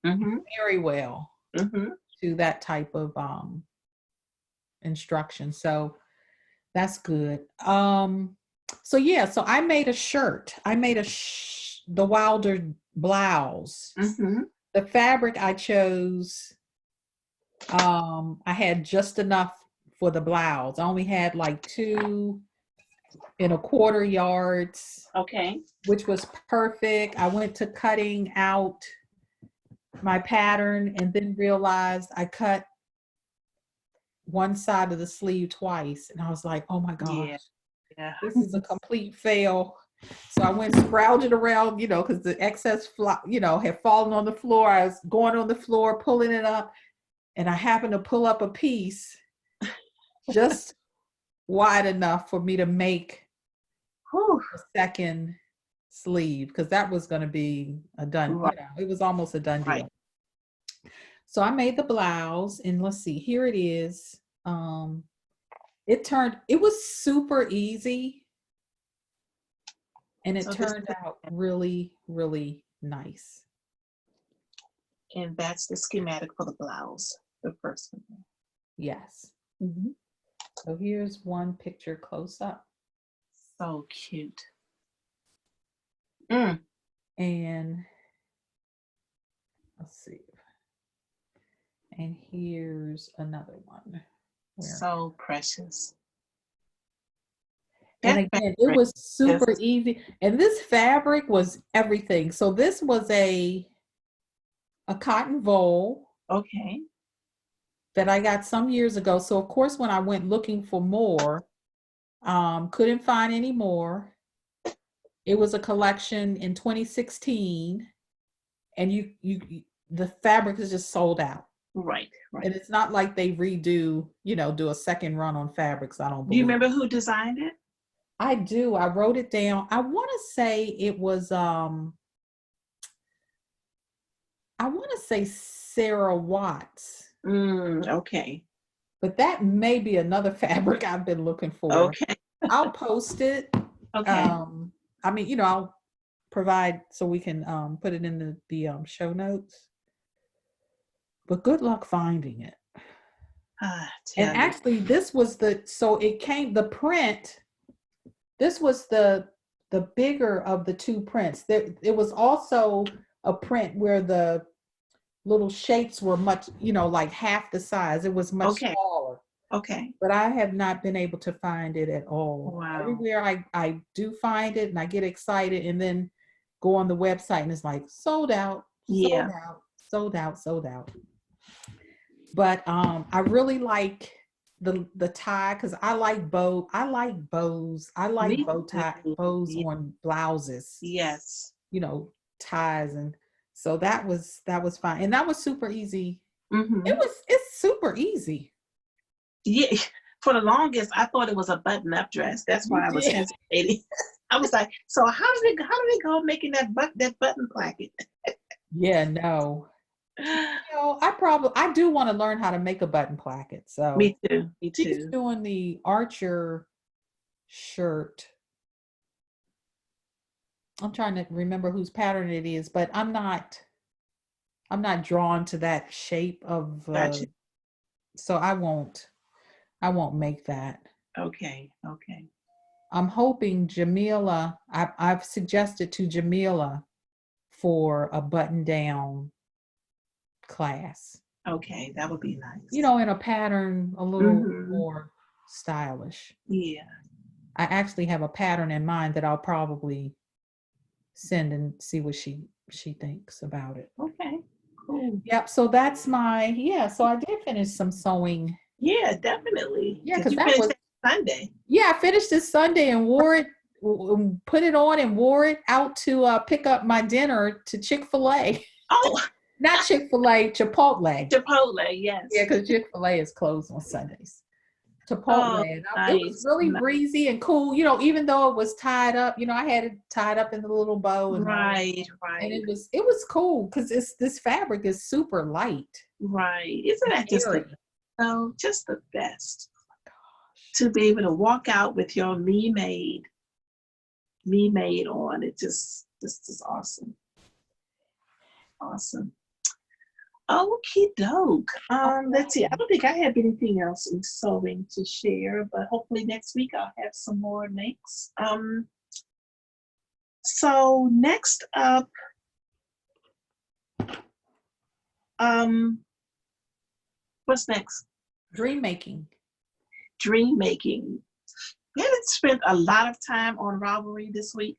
very well to that type of instruction. So that's good. So I made a shirt. I made the Wilder blouse. The fabric I chose, I had just enough for the blouse. I only had like 2 1/4 yards. Okay. Which was perfect. I went to cutting out my pattern and then realized I cut one side of the sleeve twice. And I was like, oh my gosh, this is a complete fail. So I went sprouted around, because the excess, had fallen on the floor. I was going on the floor, pulling it up. And I happened to pull up a piece just wide enough for me to make a second sleeve, because that was going to be a done, it was almost a done deal. So I made the blouse, and let's see, here it is. It was super easy, and it turned out really, really nice. And that's the schematic for the blouse, the first one. Yes. So here's one picture close up. So cute. And let's see. And here's another one. So precious. And again, it was super easy. And this fabric was everything. So this was a cotton voile. Okay. That I got some years ago. So of course, when I went looking for more, couldn't find any more. It was a collection in 2016, and the fabric is just sold out. Right. And it's not like they redo, do a second run on fabrics. I don't believe. Do you remember who designed it? I do. I wrote it down. I want to say it was Sarah Watts. Okay. But that may be another fabric I've been looking for. Okay. I'll post it. Okay. I'll provide so we can put it in the show notes. But good luck finding it. And actually, this was the print. This was the bigger of the 2 prints. It was also a print where the little shapes were much, like half the size. It was much smaller. Okay. But I have not been able to find it at all. Wow. Everywhere I do find it, and I get excited, and then go on the website, and it's like sold out, sold out. But I really like the tie, because I like bows. I like bows on blouses. Yes. Ties, and so that was fine, and that was super easy. Mm-hmm. It's super easy. Yeah, for the longest, I thought it was a button-up dress. That's why I was hesitating. I was like, so how did it go making that button placket? Yeah, no. I do want to learn how to make a button placket. So me too. She's doing the Archer shirt. I'm trying to remember whose pattern it is, but I'm not drawn to that shape of Gotcha. so I won't make that. Okay. Okay. I'm hoping Jamila, I've suggested to Jamila for a button down class. Okay. That would be You nice. know, in a pattern a little Mm-hmm. more stylish. Yeah. I actually have a pattern in mind that I'll probably send and see what she thinks about it. Okay. Cool. Yep, so that's my yeah, so I did finish some sewing. Yeah, definitely. Yeah, Because because you that finished was it Sunday. yeah, I finished this Sunday and wore it, put it on and wore it out to pick up my dinner to Chick-fil-A. Oh, Not Chick-fil-A, Chipotle. Chipotle. Yeah, Yes. because Chick-fil-A is closed on Sundays. Chipotle. Oh, And it was nice. really Nice. breezy and cool, even though it was tied up, I had it tied up in the little bow and all. Right. And Right. it was cool because this fabric is super light Right. Isn't and that just airy. just the best to be able to walk out with your me made on? It just is awesome. Awesome. Okie doke. Let's see. I don't think I have anything else in sewing to share, but hopefully next week I'll have some more links. So next up, what's next? Dream making. Dream making. We haven't spent a lot of time on Ravelry this week,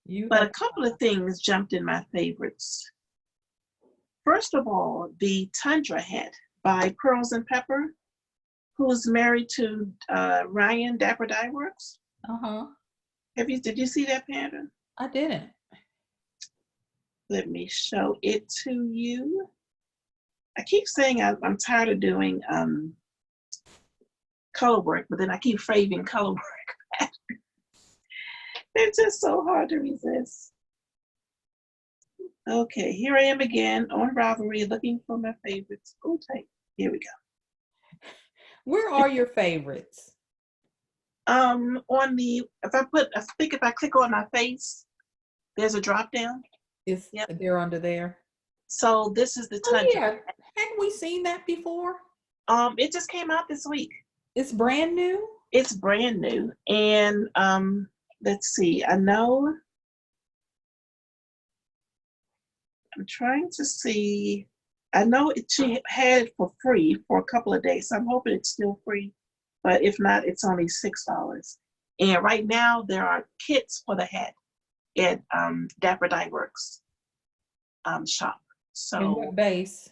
You but a have couple of things jumped in my favorites. First of all, the Tundra hat by Pearls and Pepper, who's married to Ryan Dapper Dye Works. uh-huh. Did you see that pattern? I didn't. Let me show it to you. I keep saying I'm tired of doing color work, but then I keep craving color work. They're just so hard to resist. Okay, here I am again on Ravelry looking for my favorites. Oh, tight. Here we go. Where are your favorites? On the if I click on my face, there's a drop down. Is Yep. they're under there? So this is the Oh Tundra. yeah. Hadn't we seen that before? It just came out this week. It's brand new? It's brand new. And let's see. I'm trying to see. I know she had it for free for a couple of days, so I'm hoping it's still free. But if not, it's only $6. And right now there are kits for the hat at Dapper Dye Works shop. In what So base?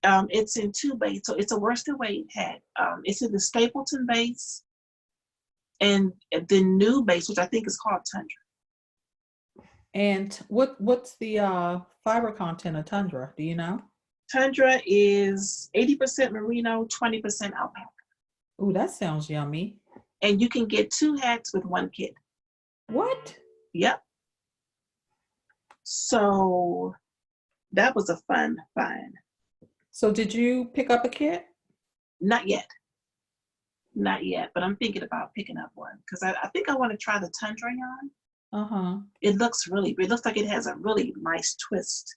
it's in 2 base. So it's a worsted weight hat. It's in the Stapleton base and the new base, which I think is called Tundra. And what's the fiber content of Tundra? Do you know? Tundra is 80% merino, 20% alpaca. Ooh, that sounds yummy. And you can get 2 hats with 1 kit. What? Yep. So that was a fun find. So did you pick up a kit? Not yet. Not yet, but I'm thinking about picking up one because I think I want to try the Tundra yarn. Uh-huh. It looks like it has a really nice twist.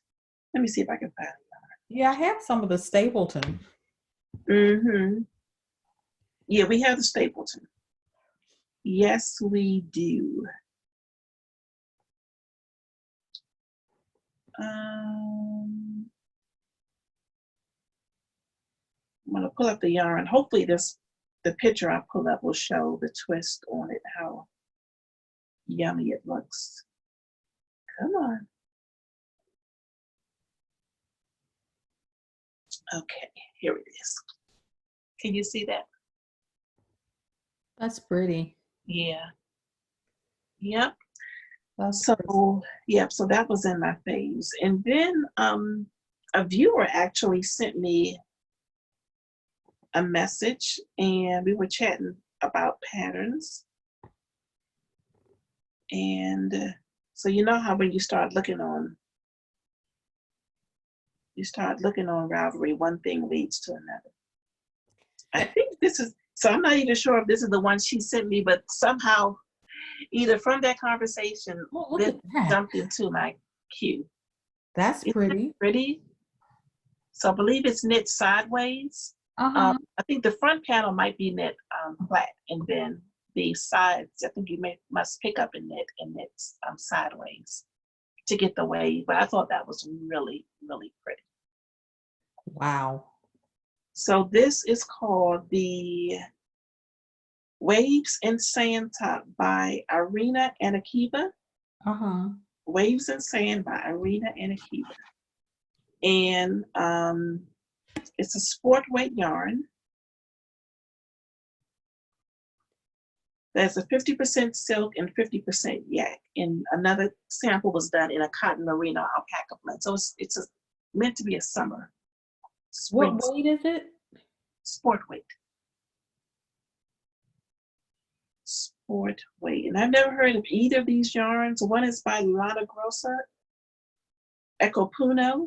Let me see if I can find it. Yeah, I have some of the Stapleton. Mm-hmm. Yeah, we have the Stapleton. Yes, we do. I'm gonna pull up the yarn. Hopefully the picture I pull up will show the twist on it, how yummy it looks. Come on. Okay, here it is. Can you see that? That's pretty. Yeah. Yep. That's So pretty. yep, so that was in my phase. And then a viewer actually sent me a message and we were chatting about patterns. And so you know how when you start looking on Ravelry, one thing leads to another. I think this is, so I'm not even sure if this is the one she sent me, but somehow either from that conversation, Oh, look this at that. jumped into my queue. That's Isn't pretty. that pretty? So I believe it's knit sideways. Uh-huh. I think the front panel might be knit flat, and then the sides, I think you must pick up and knit sideways to get the wave. But I thought that was really, really pretty. Wow. So this is called the Waves and Sand Top by Irina and Akiva. Uh-huh. Waves and Sand by Irina and Akiva. And it's a sport weight yarn. There's a 50% silk and 50% yak. And another sample was done in a cotton merino alpaca blend. So it's meant to be a summer. Spring What weight is it? sport weight. Sport weight. And I've never heard of either of these yarns. One is by Lana Grossa, Ecopuno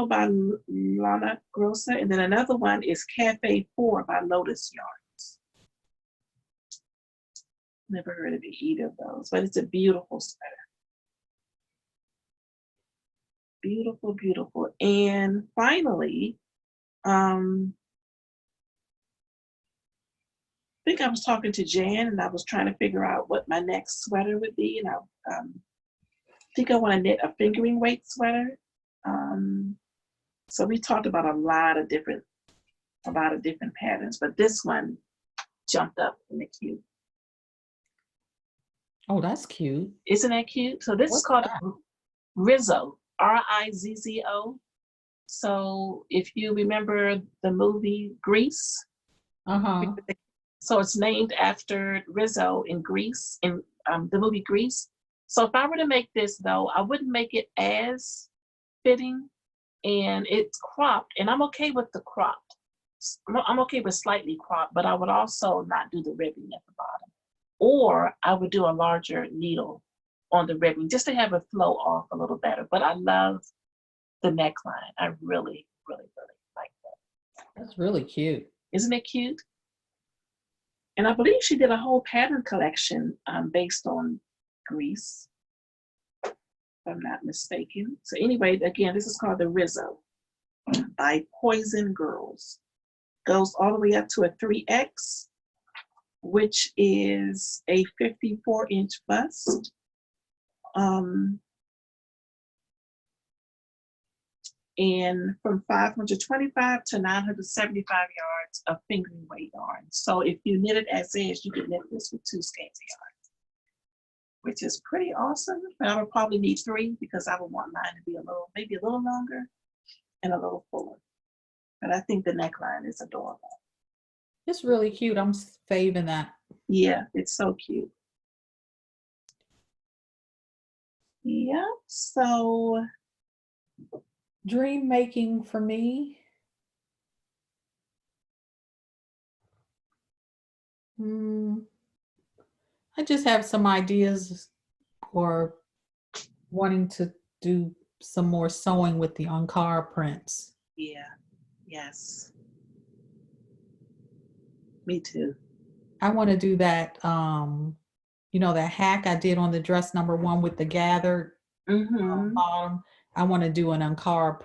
by Lana Grossa. And then another one is Cafe 4 by Lotus Yarns. Never heard of either of those, but it's a beautiful sweater. Beautiful, beautiful. And finally, I think I was talking to Jan and I was trying to figure out what my next sweater would be. And I think I want to knit a fingering weight sweater. So we talked about a lot of different patterns, but this one jumped up in the queue. Oh, that's cute. Isn't that cute? So this is called Rizzo, Rizzo. So if you remember the movie Grease, Uh-huh. so it's named after Rizzo in Greece, in the movie Grease. So if I were to make this though, I wouldn't make it as fitting, and it's cropped, and I'm okay with the cropped. I'm okay with slightly cropped, but I would also not do the ribbing at the bottom. Or I would do a larger needle on the ribbing just to have it flow off a little better. But I love the neckline. I really, really, really like that. That's really cute. Isn't it cute? And I believe she did a whole pattern collection based on Greece, if I'm not mistaken. So anyway, again, this is called the Rizzo by Poison Girls. Goes all the way up to a 3X, which is a 54-inch bust. And from 525 to 975 yards of fingering weight yarn. So if you knit it as is, you can knit this with 2 skeins of yarn, which is pretty awesome. But I would probably need 3 because I would want mine to be maybe a little longer and a little fuller. But I think the neckline is adorable. It's really cute. I'm faving that. Yeah, it's so cute. Yeah, so Dream making for me. I just have some ideas or wanting to do some more sewing with the Ankara prints. yeah, yes. Me too. I want to do that, that hack I did on the dress number 1 with the gathered bottom. I want to do an Ankara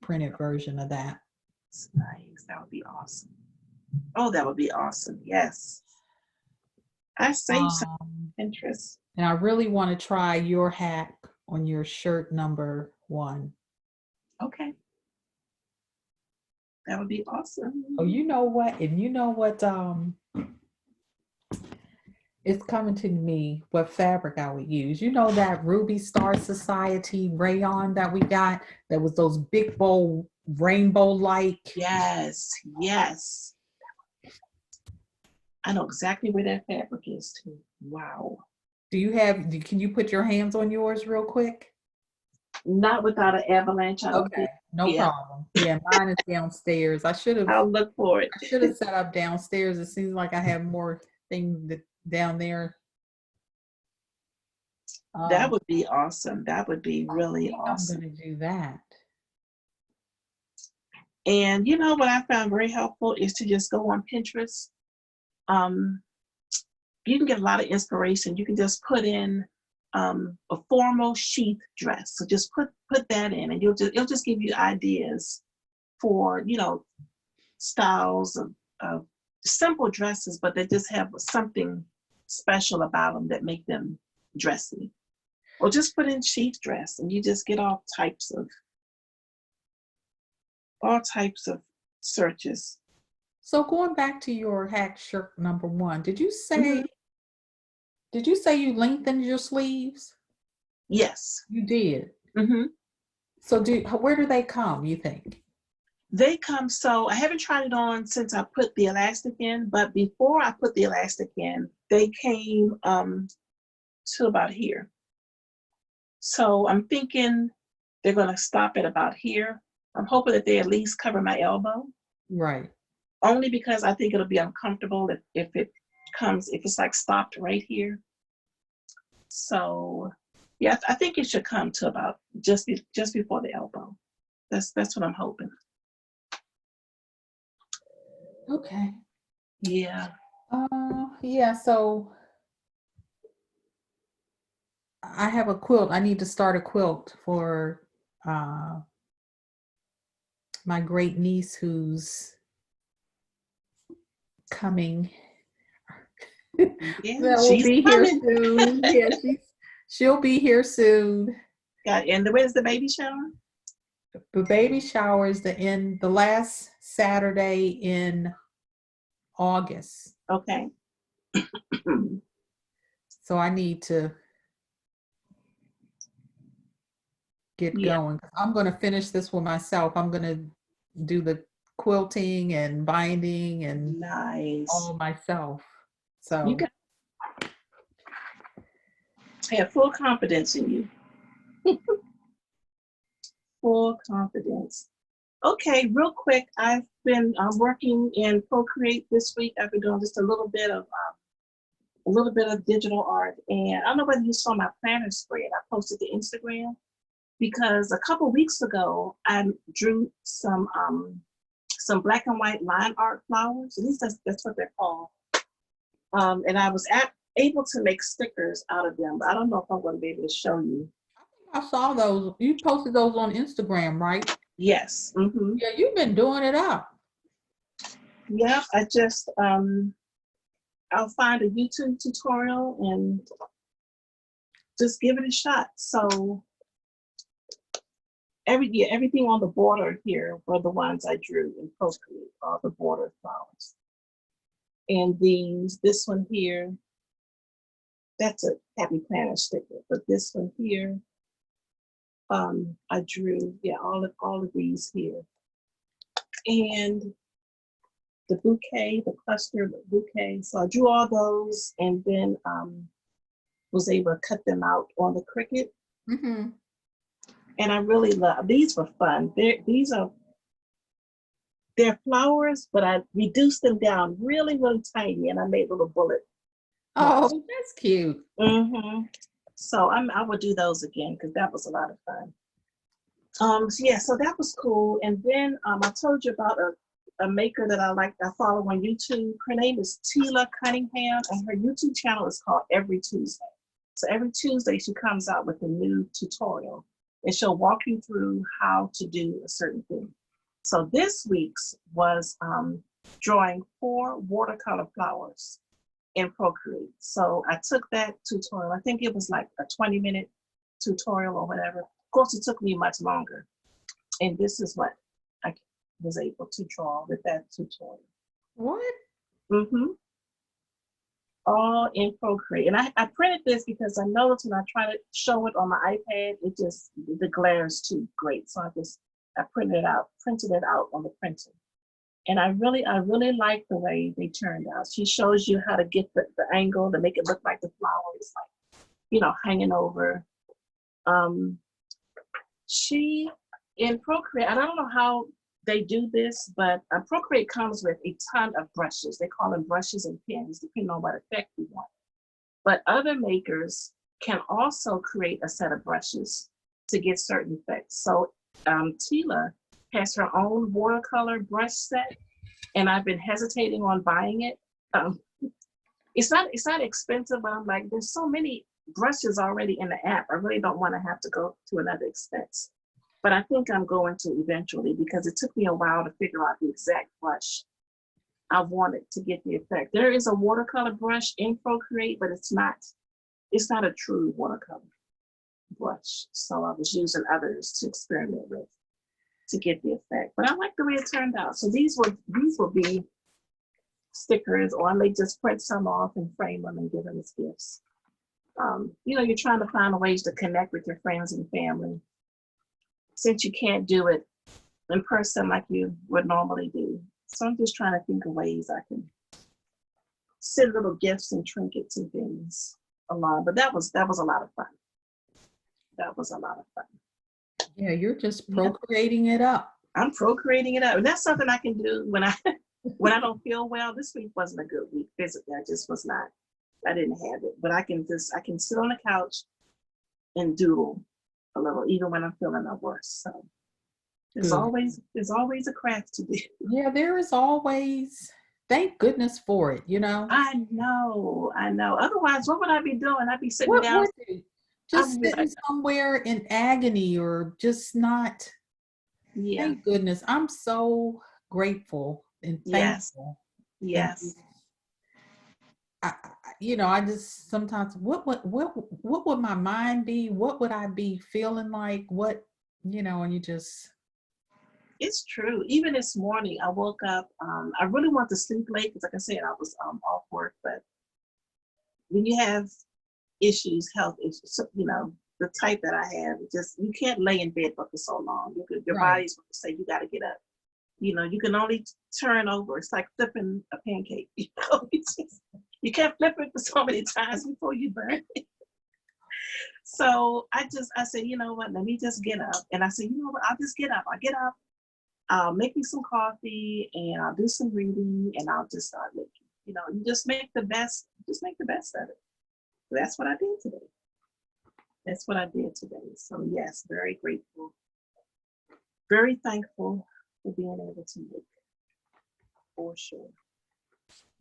printed version of that. That's nice. That would be awesome. Oh, that would be awesome. Yes. I saved some interest. And I really want to try your hack on your shirt number 1. Okay. That would be awesome. Oh, you know what? And you know what? It's coming to me what fabric I would use. You know that Ruby Star Society rayon that we got that was those big bold rainbow like. Yes, yes. I know exactly where that fabric is too. Wow. Can you put your hands on yours real quick? Not without an avalanche. Okay, no problem. Yeah, mine is downstairs. I'll look for it. I should have set up downstairs. It seems like I have more things down there. That would be awesome. That would be really awesome. I'm going to do that. And you know what I found very helpful is to just go on Pinterest you can get a lot of inspiration. You can just put in a formal sheath dress. So just put that in, and it'll just give you ideas for, you know, styles of simple dresses, but they just have something special about them that make them dressy. Or just put in sheath dress, and you just get all types of searches. So going back to your hack shirt number 1, did you Mhm. say you lengthened your sleeves? Yes. You did. Hmm. So where do they come, you think? They come, so I haven't tried it on since I put the elastic in, but before I put the elastic in, they came to about here. So I'm thinking they're going to stop at about here. I'm hoping that they at least cover my elbow, Right. only because I think it'll be uncomfortable if it's like stopped right here. So yeah, I think it should come to about just before the elbow. That's what I'm hoping. Okay. Yeah. Yeah, so I have a quilt. I need to start a quilt for uh my great niece who's coming. Yeah, That will she's be here coming. soon. Yeah, she'll be here soon. Got, and when's the baby shower? The baby shower is the last Saturday in August. Okay. So I need to get Yeah, going. I'm going to finish this one myself. I'm going to do the quilting and binding and nice. all myself. You So, got have full confidence in you. Full confidence. Okay, real quick, I've been working in Procreate this week. I've been doing just a little bit of digital art, and I don't know whether you saw my planner spread. I posted to Instagram because a couple weeks ago I drew some black and white line art flowers. At least that's what they're called. And I was able to make stickers out of them, but I don't know if I'm going to be able to show you. I saw those. You posted those on Instagram, right? Yes. Mm-hmm. Yeah, you've been doing it up. Yeah, I just I'll find a YouTube tutorial and just give it a shot. So everything on the border here were the ones I drew in Procreate, all the border flowers. And this one here, that's a Happy Planner sticker. But this one here, I drew, yeah, all of these here. And the bouquet, the cluster bouquet. So I drew all those and then was able to cut them out on the Cricut. Mm-hmm. And I really love, these were fun. They're flowers, but I reduced them down really, really tiny, and I made little bullet Oh, marks. that's cute. Mm-hmm. So I will do those again because that was a lot of fun. So yeah, so that was cool. And then I told you about a maker that I follow on YouTube. Her name is Tila Cunningham, and her YouTube channel is called Every Tuesday. So every Tuesday she comes out with a new tutorial, and she'll walk you through how to do a certain thing. So this week's was drawing 4 watercolor flowers in Procreate. So I took that tutorial. I think it was like a 20-minute tutorial or whatever. Of course, it took me much longer. And this is what I was able to draw with that tutorial. What? Mm-hmm. All in Procreate. And I printed this because I noticed when I try to show it on my iPad, the glare is too great. So I printed it out on the printer. And I really like the way they turned out. She shows you how to get the angle to make it look like the flower is like, hanging over. She, in Procreate, and I don't know how they do this, but Procreate comes with a ton of brushes. They call them brushes and pens, depending on what effect you want. But other makers can also create a set of brushes to get certain effects. So Tila has her own watercolor brush set, and I've been hesitating on buying it it's not expensive, but I'm like, there's so many brushes already in the app. I really don't want to have to go to another expense. But I think I'm going to eventually, because it took me a while to figure out the exact brush I wanted to get the effect. There is a watercolor brush in Procreate, but it's not a true watercolor brush. So I was using others to experiment with to get the effect. But I like the way it turned out. So these will be stickers, or I may just print some off and frame them and give them as gifts. You're trying to find ways to connect with your friends and family, since you can't do it in person like you would normally do. So I'm just trying to think of ways I can send little gifts and trinkets and things along. But that was a lot of fun. That was a lot of fun. Yeah, you're just procreating it up. I'm procreating it up. And that's something I can do when I don't feel well. This week wasn't a good week physically. I just was not. I didn't have it. But I can sit on the couch and doodle a little, even when I'm feeling no worse. So there's always a craft to do. Yeah, there is always. Thank goodness for it, I know. Otherwise, what would I be doing? I'd be sitting down. Just sitting somewhere in agony or just not. Yeah. Thank goodness. I'm so grateful and thankful. Yes. I just sometimes, what would my mind be? What would I be feeling like? And you just. It's true. Even this morning, I woke up. I really want to sleep late because, like I said, I was off work. But when you have health issues, the type that I have, you can't lay in bed for so long. Your body's going to say you got to get up. You can only turn over. It's like flipping a pancake. You can't flip it for so many times before you burn it. So I said, you know what? Let me just get up. And I said, you know what? I'll just get up. I'll get up. I'll make me some coffee and I'll do some reading and I'll just start making. You just make the best. Just make the best of it. That's what I did today. So yes, very grateful, very thankful for being able to make it, for sure.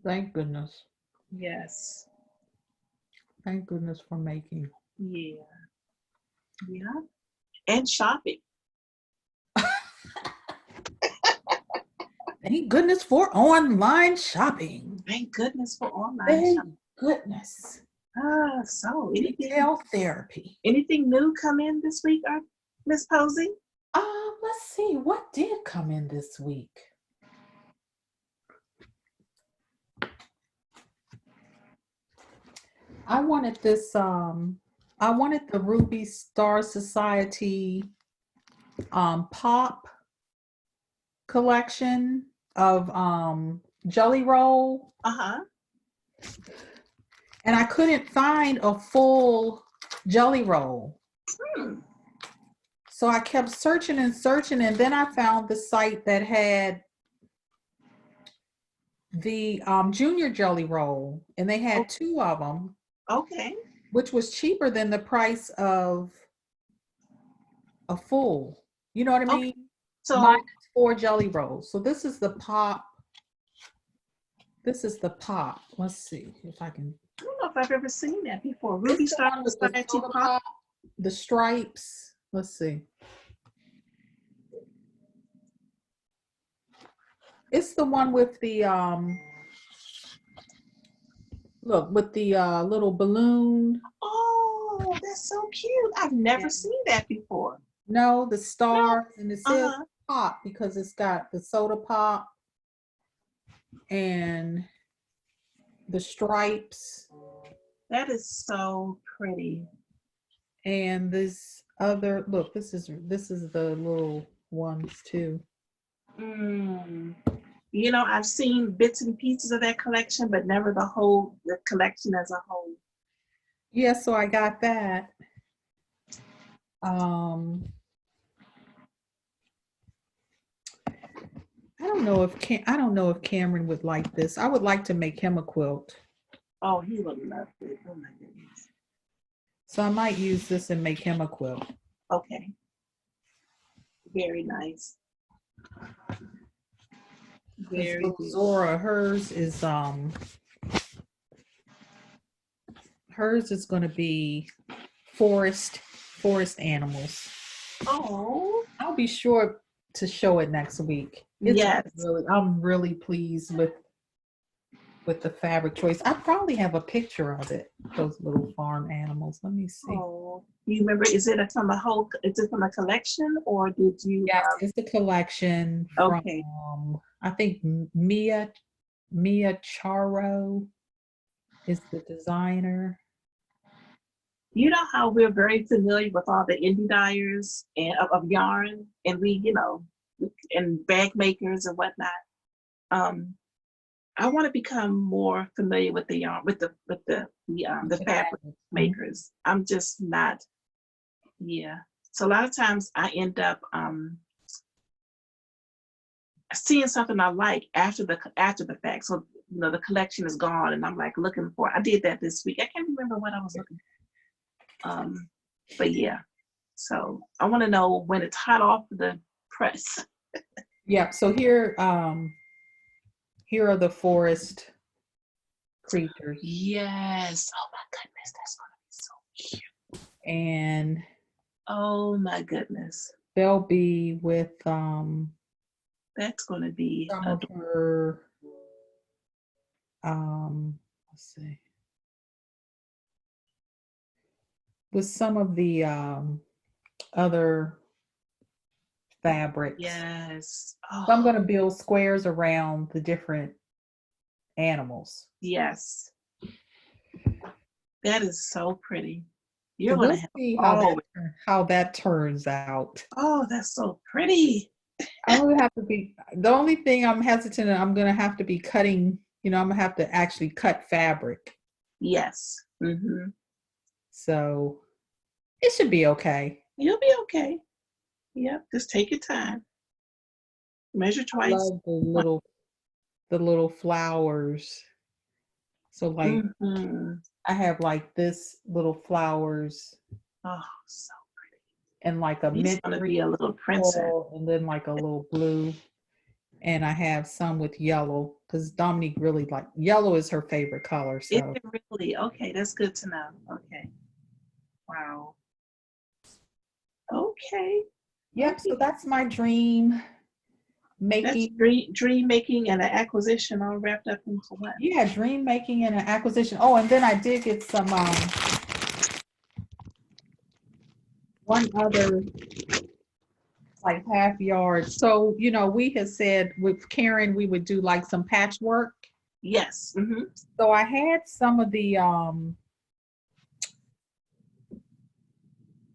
Thank goodness. Yes. Thank goodness for making. Yeah. And shopping. Thank goodness for online shopping. Thank goodness for online Thank shopping. Goodness. So retail therapy. Anything new come in this week, Miss Posey? Let's see. What did come in this week? I wanted this. I wanted the Ruby Star Society pop collection of Jelly Roll. And I couldn't find a full Jelly Roll. So I kept searching and searching, and then I found the site that had the junior Jelly Roll, and they had 2 of them. Okay. Which was cheaper than the price of a full. You know what I mean? So minus 4 Jelly Rolls. So this is the pop. Let's see if I can. I don't know if I've ever seen that before. Ruby Star Society pop. The stripes. Let's see. It's the one with the look, with the little balloon. Oh, that's so cute. I've never seen that before. No, the star, and it says pop because it's got the soda pop and the stripes. That is so pretty. And this other, look, this is the little ones too. I've seen bits and pieces of that collection, but never the collection as a whole. Yeah, so I got that. I don't know if Cameron would like this. I would like to make him a quilt. Oh, he would love it. Oh my goodness. So I might use this and make him a quilt. Okay. Very nice. Very Zora, hers is Hers is going to be forest animals. Oh, I'll be sure to show it next week. yes. I'm really pleased with the fabric choice. I probably have a picture of it. Those little farm animals. Let me see. Oh, you remember? Is it from a whole? Is it from a collection, or did you? Yes, it's a collection Okay. from I think Mia Charo is the designer. You know how we're very familiar with all the indie dyers and of yarn, and we, and bag makers and whatnot. I want to become more familiar with the yarn, with the fabric makers. I'm just not. Yeah. So a lot of times I end up seeing something I like after the fact. So the collection is gone, and I'm like looking for. I did that this week. I can't remember what I was looking for. But yeah. So I want to know when it's hot off the press. Yeah. So here are the forest creatures. Yes. Oh my goodness, that's gonna be so cute. And oh my goodness, they'll be with that's gonna be some of her let's see, with some of the other fabrics. yes. So I'm going to build squares around the different animals. Yes, that is so pretty. So we'll see how that turns out. Oh, that's so pretty. I'm gonna have to be the only thing I'm hesitant. I'm gonna have to be cutting. I'm gonna have to actually cut fabric. Yes. Mm-hmm. So it should be okay. You'll be okay. Yep. Just take your time. Measure twice. I love the little flowers. So like I have like this little flowers. Oh, so pretty. And like a mint gonna be a little princess. And then like a little blue. And I have some with yellow because Dominique really yellow is her favorite color. So is it really? Okay, that's good to know. Okay. Wow. Okay. Yep. So that's my dream making. That's dream making and an acquisition all wrapped up into one. Yeah, dream making and an acquisition. Oh, and then I did get some one other like half yard. So we had said with Karen we would do like some patchwork. Yes. Mm-hmm. So I had some of the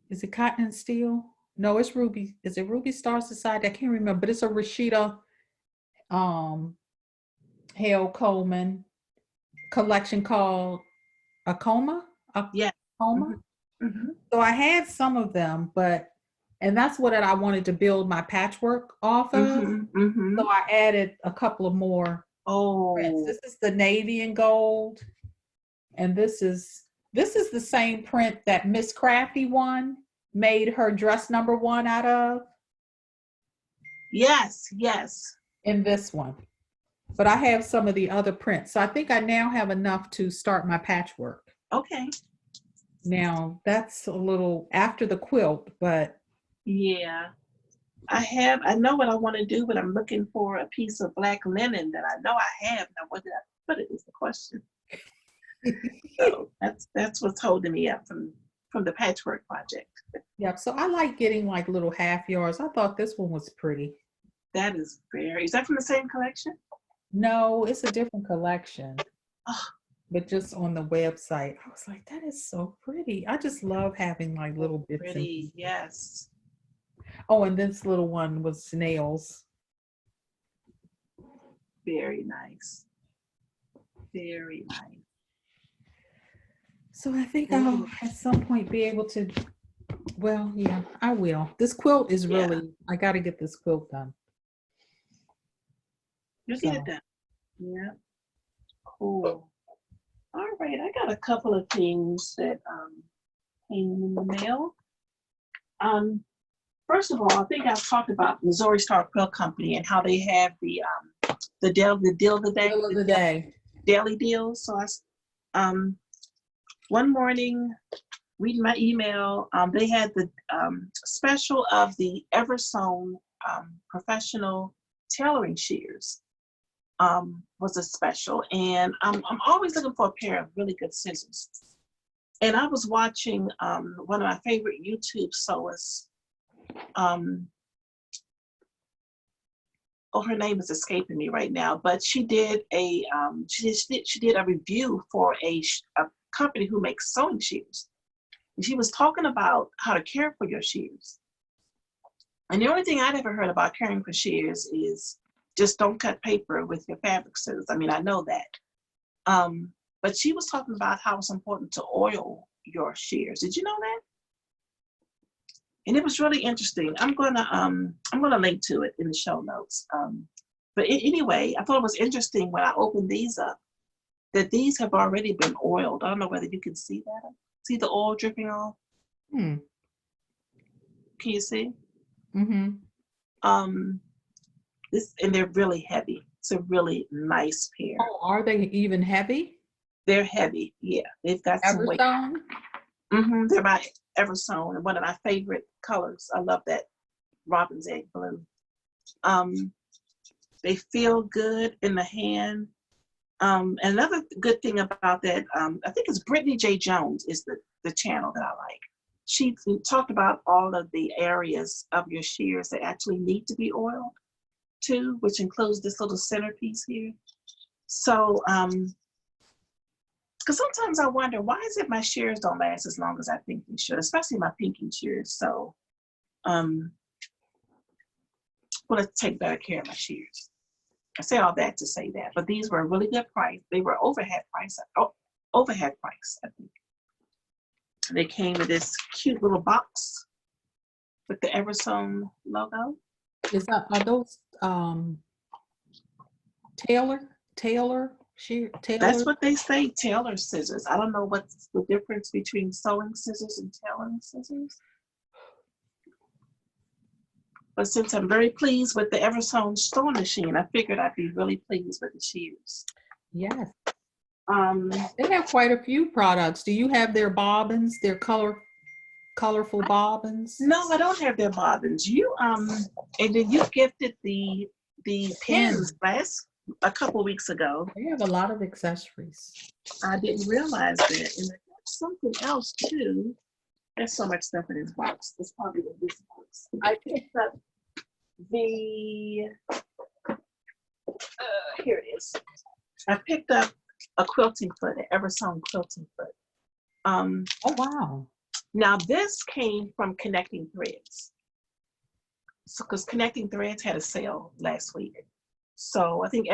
is it cotton and steel? No, it's Ruby. Is it Ruby Star Society? I can't remember, but it's a Rashida Hale Coleman collection called Acoma. Yeah. Acoma. Mm-hmm. Mm-hmm. So I had some of them, and that's what I wanted to build my patchwork off of. Mm-hmm. Mm-hmm. So I added a couple of more. Oh, prints. This is the navy and gold, and this is the same print that Miss Crafty one made her dress number 1 out of. Yes, yes. In this one, but I have some of the other prints, so I think I now have enough to start my patchwork. Okay. Now that's a little after the quilt, but yeah. I know what I want to do, but I'm looking for a piece of black linen that I know I have. Now, what did I put it is the question. So that's what's holding me up from the patchwork project. Yep. So I like getting like little half yards. I thought this one was pretty. That is that from the same collection? No, it's a different collection. Oh, but just on the website, I was like, that is so pretty. I just love having like little bits. Pretty, yes. Oh, and this little one was snails. Very nice. Very nice. So I think I'll at some point be able to, well, yeah, I will. This quilt is really, I got to get this quilt done. You'll get it done. Yeah. Cool. All right, I got a couple of things that came in the mail. First of all, I think I've talked about Missouri Star Quilt Company and how they have the deal of the day. Deal of the day. Daily deals. So one morning, reading my email, they had the special of the Eversewn professional tailoring shears. Was a special, and I'm always looking for a pair of really good scissors. And I was watching one of my favorite YouTube sewists. Oh, her name is escaping me right now, but she did a she did a review for a company who makes sewing shears. And she was talking about how to care for your shears. And the only thing I'd ever heard about caring for shears is just don't cut paper with your fabric scissors. I mean, I know that. But she was talking about how it's important to oil your shears. Did you know that? And it was really interesting. I'm gonna link to it in the show notes. But anyway, I thought it was interesting when I opened these up that these have already been oiled. I don't know whether you can see that. See the oil dripping off? Can you see? This, and they're really heavy. It's a really nice pair. Oh, are they even heavy? They're heavy. Yeah, they've got some weight. They're by Eversewn, and one of my favorite colors. I love that robin's egg blue. They feel good in the hand. Another good thing about that, I think it's Brittany J. Jones is the channel that I like. She talked about all of the areas of your shears that actually need to be oiled too, which includes this little centerpiece here. So, because sometimes I wonder, why is it my shears don't last as long as I think they should, especially my pinking shears. So, I'm gonna take better care of my shears. I say all that to say that, but these were a really good price. They were overhead price, I think. They came with this cute little box with the Eversewn logo. Are those Taylor shear? That's what they say, tailor scissors. I don't know what's the difference between sewing scissors and tailoring scissors. But since I'm very pleased with the Eversewn sewing machine, I figured I'd be really pleased with the shears. Yes. They have quite a few products. Do you have their bobbins, their colorful bobbins? No, I don't have their bobbins. You and then you gifted the pins a couple weeks ago. They have a lot of accessories. I didn't realize that. And I got something else too. There's so much stuff in this box. It's probably in this box. I picked up the here it is. I picked up a quilting foot, an Eversewn quilting foot. Oh wow. Now this came from Connecting Threads. So because Connecting Threads had a sale last week. So I think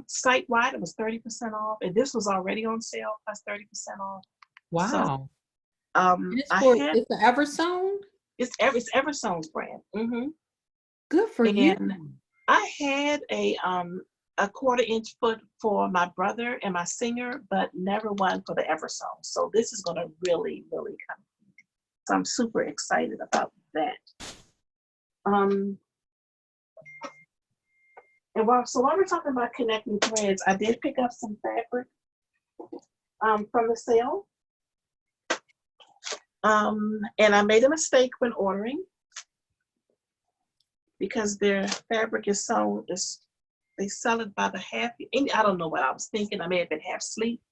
site-wide it was 30% off, and this was already on sale plus 30% off. Wow. So, it's the Eversewn? It's Eversewn's brand. Good for you. I had a 1/4-inch foot for my brother and my singer, but never one for the Eversewn. So this is going to really, really come. So I'm super excited about that. And while we're talking about Connecting Threads, I did pick up some fabric from the sale. And I made a mistake when ordering because their fabric is sewn, they sell it by the half. I don't know what I was thinking. I may have been half asleep.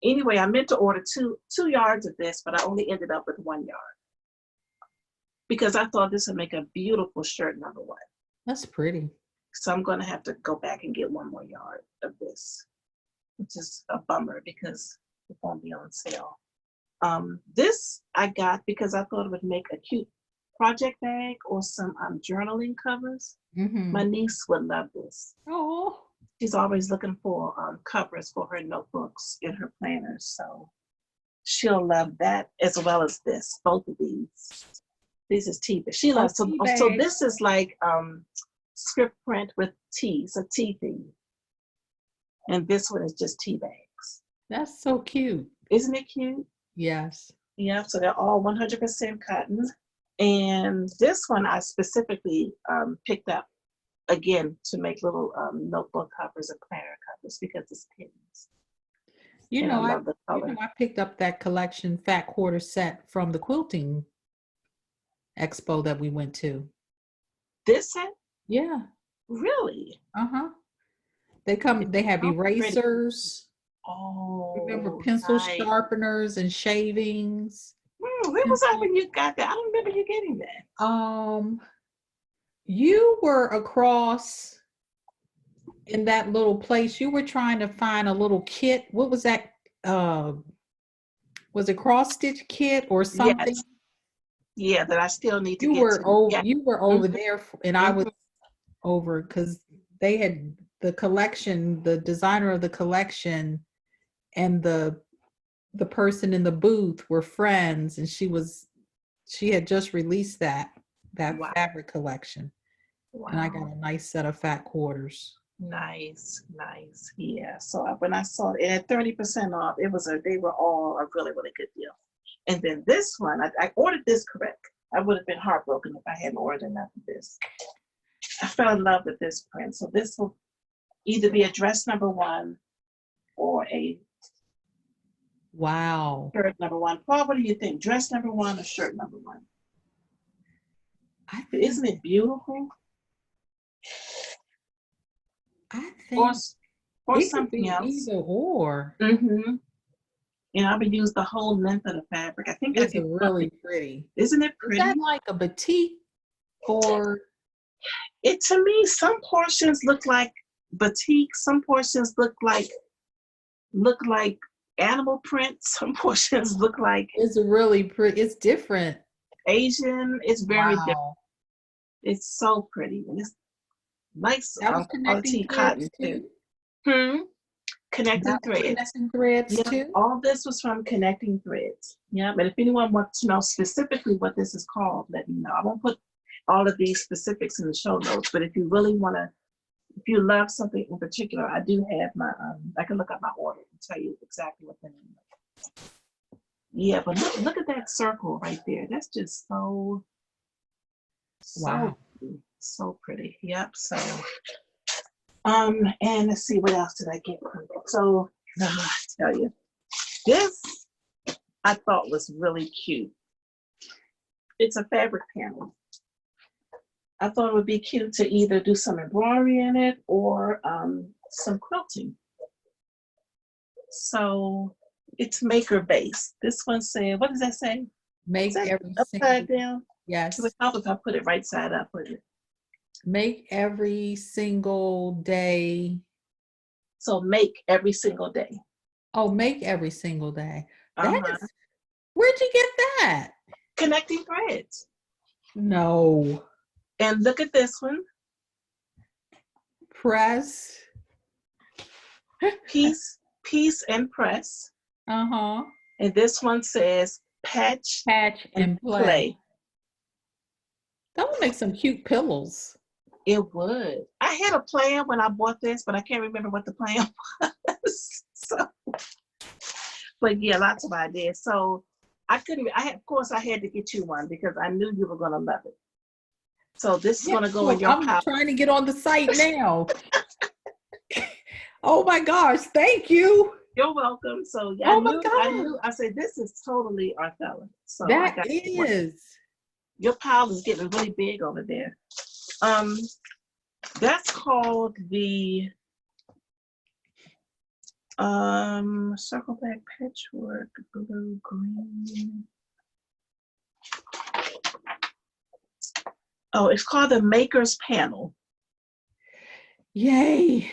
Anyway, I meant to order two yards of this, but I only ended up with 1 yard because I thought this would make a beautiful shirt number 1. That's pretty. So I'm going to have to go back and get 1 more yard of this, which is a bummer because it won't be on sale. This I got because I thought it would make a cute project bag or some journaling covers. My niece would love this. Oh. She's always looking for covers for her notebooks and her planners. So she'll love that as well as this, both of these. This is tea, but she loves, so this is like script print with tea, so tea theme. And this one is just tea bags. That's so cute. Isn't it cute? Yes. Yeah, so they're all 100% cotton. And this one I specifically picked up again to make little notebook covers and planner covers because it's pins. You and I know, love the color. I picked up that collection fat quarter set from the quilting expo that we went to. This set? Yeah. Really? Uh-huh. It's They have so pretty. erasers. Remember Oh, pencil nice. sharpeners and shavings. Where was I when you got that? I don't remember you getting that. You were across in that little place. You were trying to find a little kit. What was that? Uh, was it cross stitch kit or something? Yes. Yeah, that I still need to get to. Yeah. You were over Mhm, there, and I was mhm. over because they had the collection. The designer of the collection and the person in the booth were friends, and she had just released that Wow. fabric collection, and I got Wow. a nice set of fat quarters. Nice, nice. Yeah. So when I saw it at 30% off, they were all a really, really good deal. And then this one, I ordered this correct. I would have been heartbroken if I hadn't ordered enough of this. I fell in love with this print. So this will either be a dress number one or a Wow. shirt number one. Paul, what do you think? Dress number one or shirt number one? I think Isn't it beautiful? I Or think or it could something be else. either or. Mm-hmm. And I would use the whole length of the fabric. I think I It's could a really probably, pretty. isn't it Is that pretty? like a batik or It to me, some portions look like batik, some portions look like animal print, some portions look like it's really pretty? It's different. Asian. It's very different. Wow. It's so pretty. And it's nice That was connecting quality cotton threads too. too. Connecting That was threads. connecting threads Yep, too. all this was from Connecting Threads. Yeah, but if anyone wants to know specifically what this is called, let me know. I won't put all of these specifics in the show notes, but if you really want to, if you love something in particular, I do have my, I can look up my order and tell you exactly what the name is. Yeah, but look at that circle right there. That's just so, Wow. so pretty. Yep. So, and let's see, what else did I get? So, I tell you, this I thought was really cute. It's a fabric panel. I thought it would be cute to either do some embroidery in it or some quilting. So it's maker based. This one said, what does that say? Is Make that every upside single down? yes. It would help if I put it right side up with it. Make every single day. So make every single day. Oh, make every single day. Uh-huh. Where'd you get that? Connecting Threads. No. And look at this one. Press. Piece and press. Uh-huh. And this one says patch And play. That would make some cute pillows. It would. I had a plan when I bought this, but I can't remember what the plan was. So, but yeah, lots of ideas. So of course, I had to get you one because I knew you were going to love it. So this is going to go in your pile. I'm trying to get on the site now. Oh my gosh, thank you. You're welcome. So yeah, I said, this is totally Arthella. So that is. Your pile is getting really big over there. That's called the circle back patchwork blue green. Oh, it's called the Maker's Panel. Yay.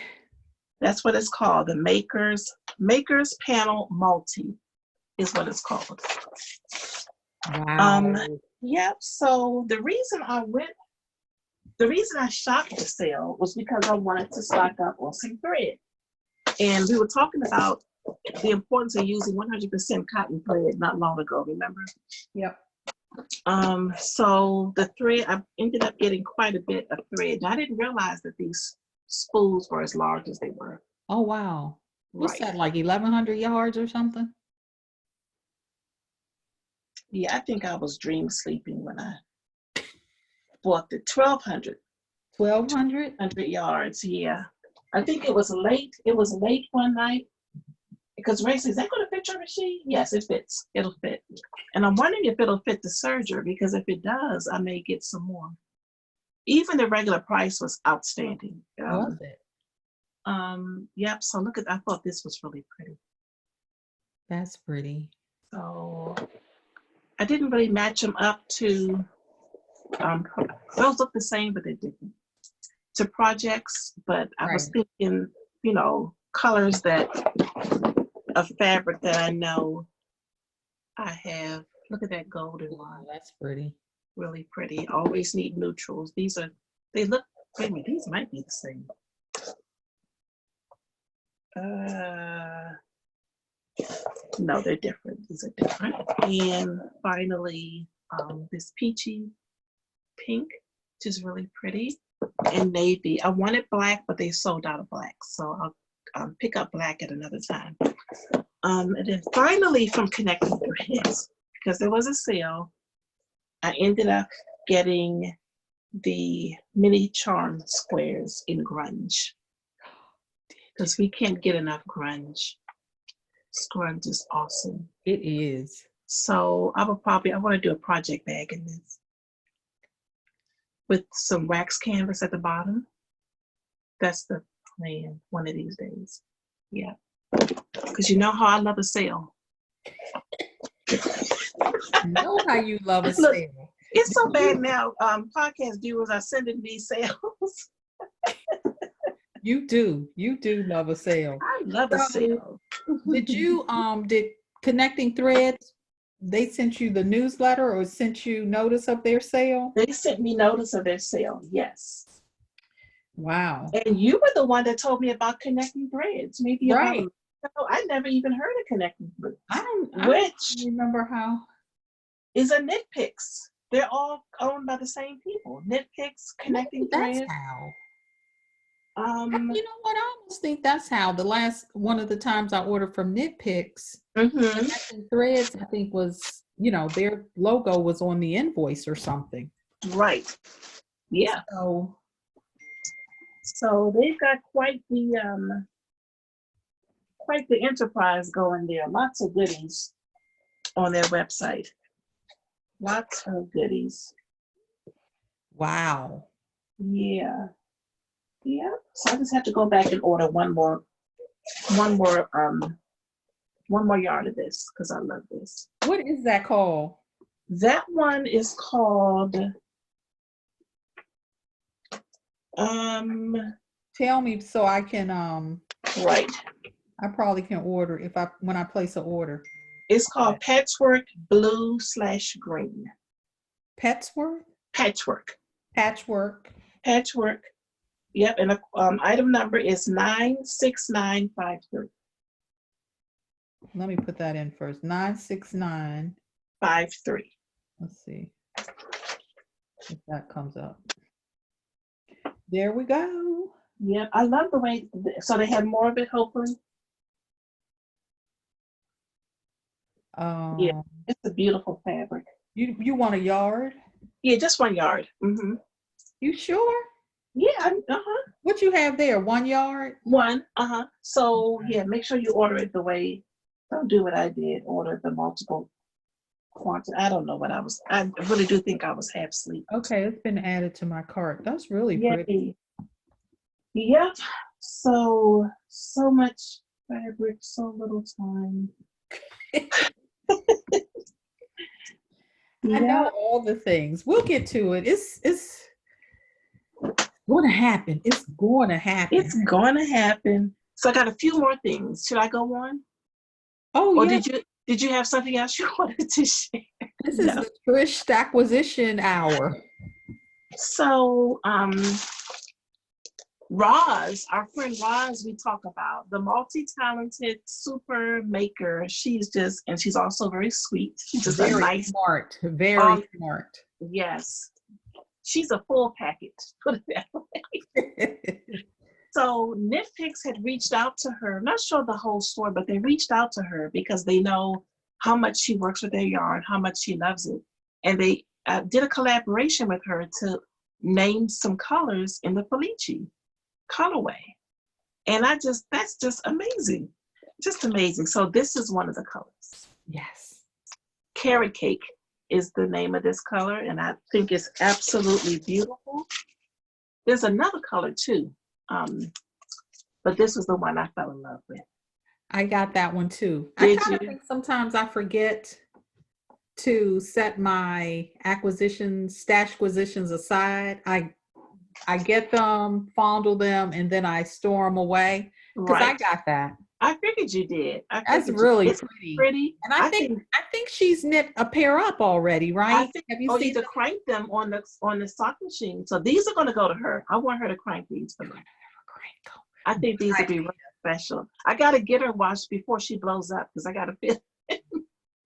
That's what it's called. The Maker's Panel Multi is what it's called. Wow. Yep. So the reason I shopped the sale was because I wanted to stock up on some thread. And we were talking about the importance of using 100% cotton thread not long ago, remember? Yep. So the thread, I ended up getting quite a bit of thread. And I didn't realize that these spools were as large as they were. Oh, wow. What's Right. that, like 1,100 yards or something? Yeah, I think I was dream sleeping when I bought the 1,200. 1,200? 100 yards, yeah. I think it was late. It was late one night. because Ray says, is that going to fit your machine? Yes, it fits. It'll fit. And I'm wondering if it'll fit the serger, because if it does, I may get some more. Even the regular price was outstanding. Was it? Yep. So look at, I thought this was really pretty. That's pretty. So I didn't really match them up to, those look the same, but they're different, to projects. But I was thinking, you know, colors that, of fabric that I know I have. Look at that golden one. That's pretty. Really pretty. Always need neutrals. These are, they look, wait a minute, these might be the same. No, they're different. These are different. And finally, this peachy pink, which is really pretty, and navy. I wanted black, but they sold out of black, so I'll pick up black at another time. And then finally, from Connecting Threads, because there was a sale, I ended up getting the mini charm squares in grunge, because we can't get enough grunge. Grunge is awesome. It is. So I want to do a project bag in this with some wax canvas at the bottom. That's the plan one of these days. Yeah, because you know how I love a sale. I know how you love a Look, sale. it's so bad now. Podcast viewers are sending me sales. You do love a sale. I love a sale. Did Connecting Threads, they sent you the newsletter or sent you notice of their sale? They sent me notice of their sale, yes. Wow. And you were the one that told me about Connecting Threads. Maybe right. I never even heard of Connecting Threads. I don't remember how. Is a Knit Picks. They're all owned by the same people. Knit Picks, Connecting Threads. That's how. You know what? I almost think that's how. The last one of the times I ordered from Knit Picks, Connecting Threads, I think was, you know, their logo was on the invoice or something. Right. Yeah. So they've got quite the enterprise going there. Lots of goodies on their website. Lots of goodies. Wow. Yeah. Yeah. So I just have to go back and order one more yarn of this, because I love this. What is that called? That one is called tell me so I can right. I probably can order when I place an order. It's called Patchwork Blue/Green. Patchwork? Patchwork. Yep, and the item number is 96953. Let me put that in first. 96953. Let's see if that comes up. There we go. Yep, I love the way. So they have more of it, hopefully. Yeah, it's a beautiful fabric. You want a yard? Yeah, just 1 yard. You sure? Yeah. What you have there? 1 yard? One. So yeah, make sure you order it the way. Don't do what I did. Order the multiple quantity. I don't know what I really do think I was half asleep. Okay, it's been added to my cart. That's really pretty. Yep. So much fabric, so little time. I know all the things. We'll get to it. It's going to happen. It's going to happen. So I got a few more things. Should I go on? Oh, or yeah. Did you have something else you wanted to share? This is the Trish acquisition hour. So Roz, our friend Roz, we talk about, the multi-talented super maker. She's also very sweet. She's just very smart. Very smart. Yes. She's a full package, put it that way. So Knit Picks had reached out to her. I'm not sure the whole story, but they reached out to her because they know how much she works with their yarn, how much she loves it. And they did a collaboration with her to name some colors in the Felici colorway. And that's just amazing. just amazing. So this is one of the colors. Yes. Carrot Cake is the name of this color, and I think it's absolutely beautiful. There's another color too, but this is the one I fell in love with. I got that one too. I Did kind you? of think sometimes I forget to set my stash acquisitions aside. I get them, fondle them, and then I store them away because I Right. got that. I figured you did. I That's figured you. really It's pretty. pretty. And I think she's knit a pair up already, I right? think, Have you oh, you seen to crank them on the sock machine. So these are going to go to her. I want her to crank these for me. I think these would be really special. I got to get her washed before she blows up because I got to feel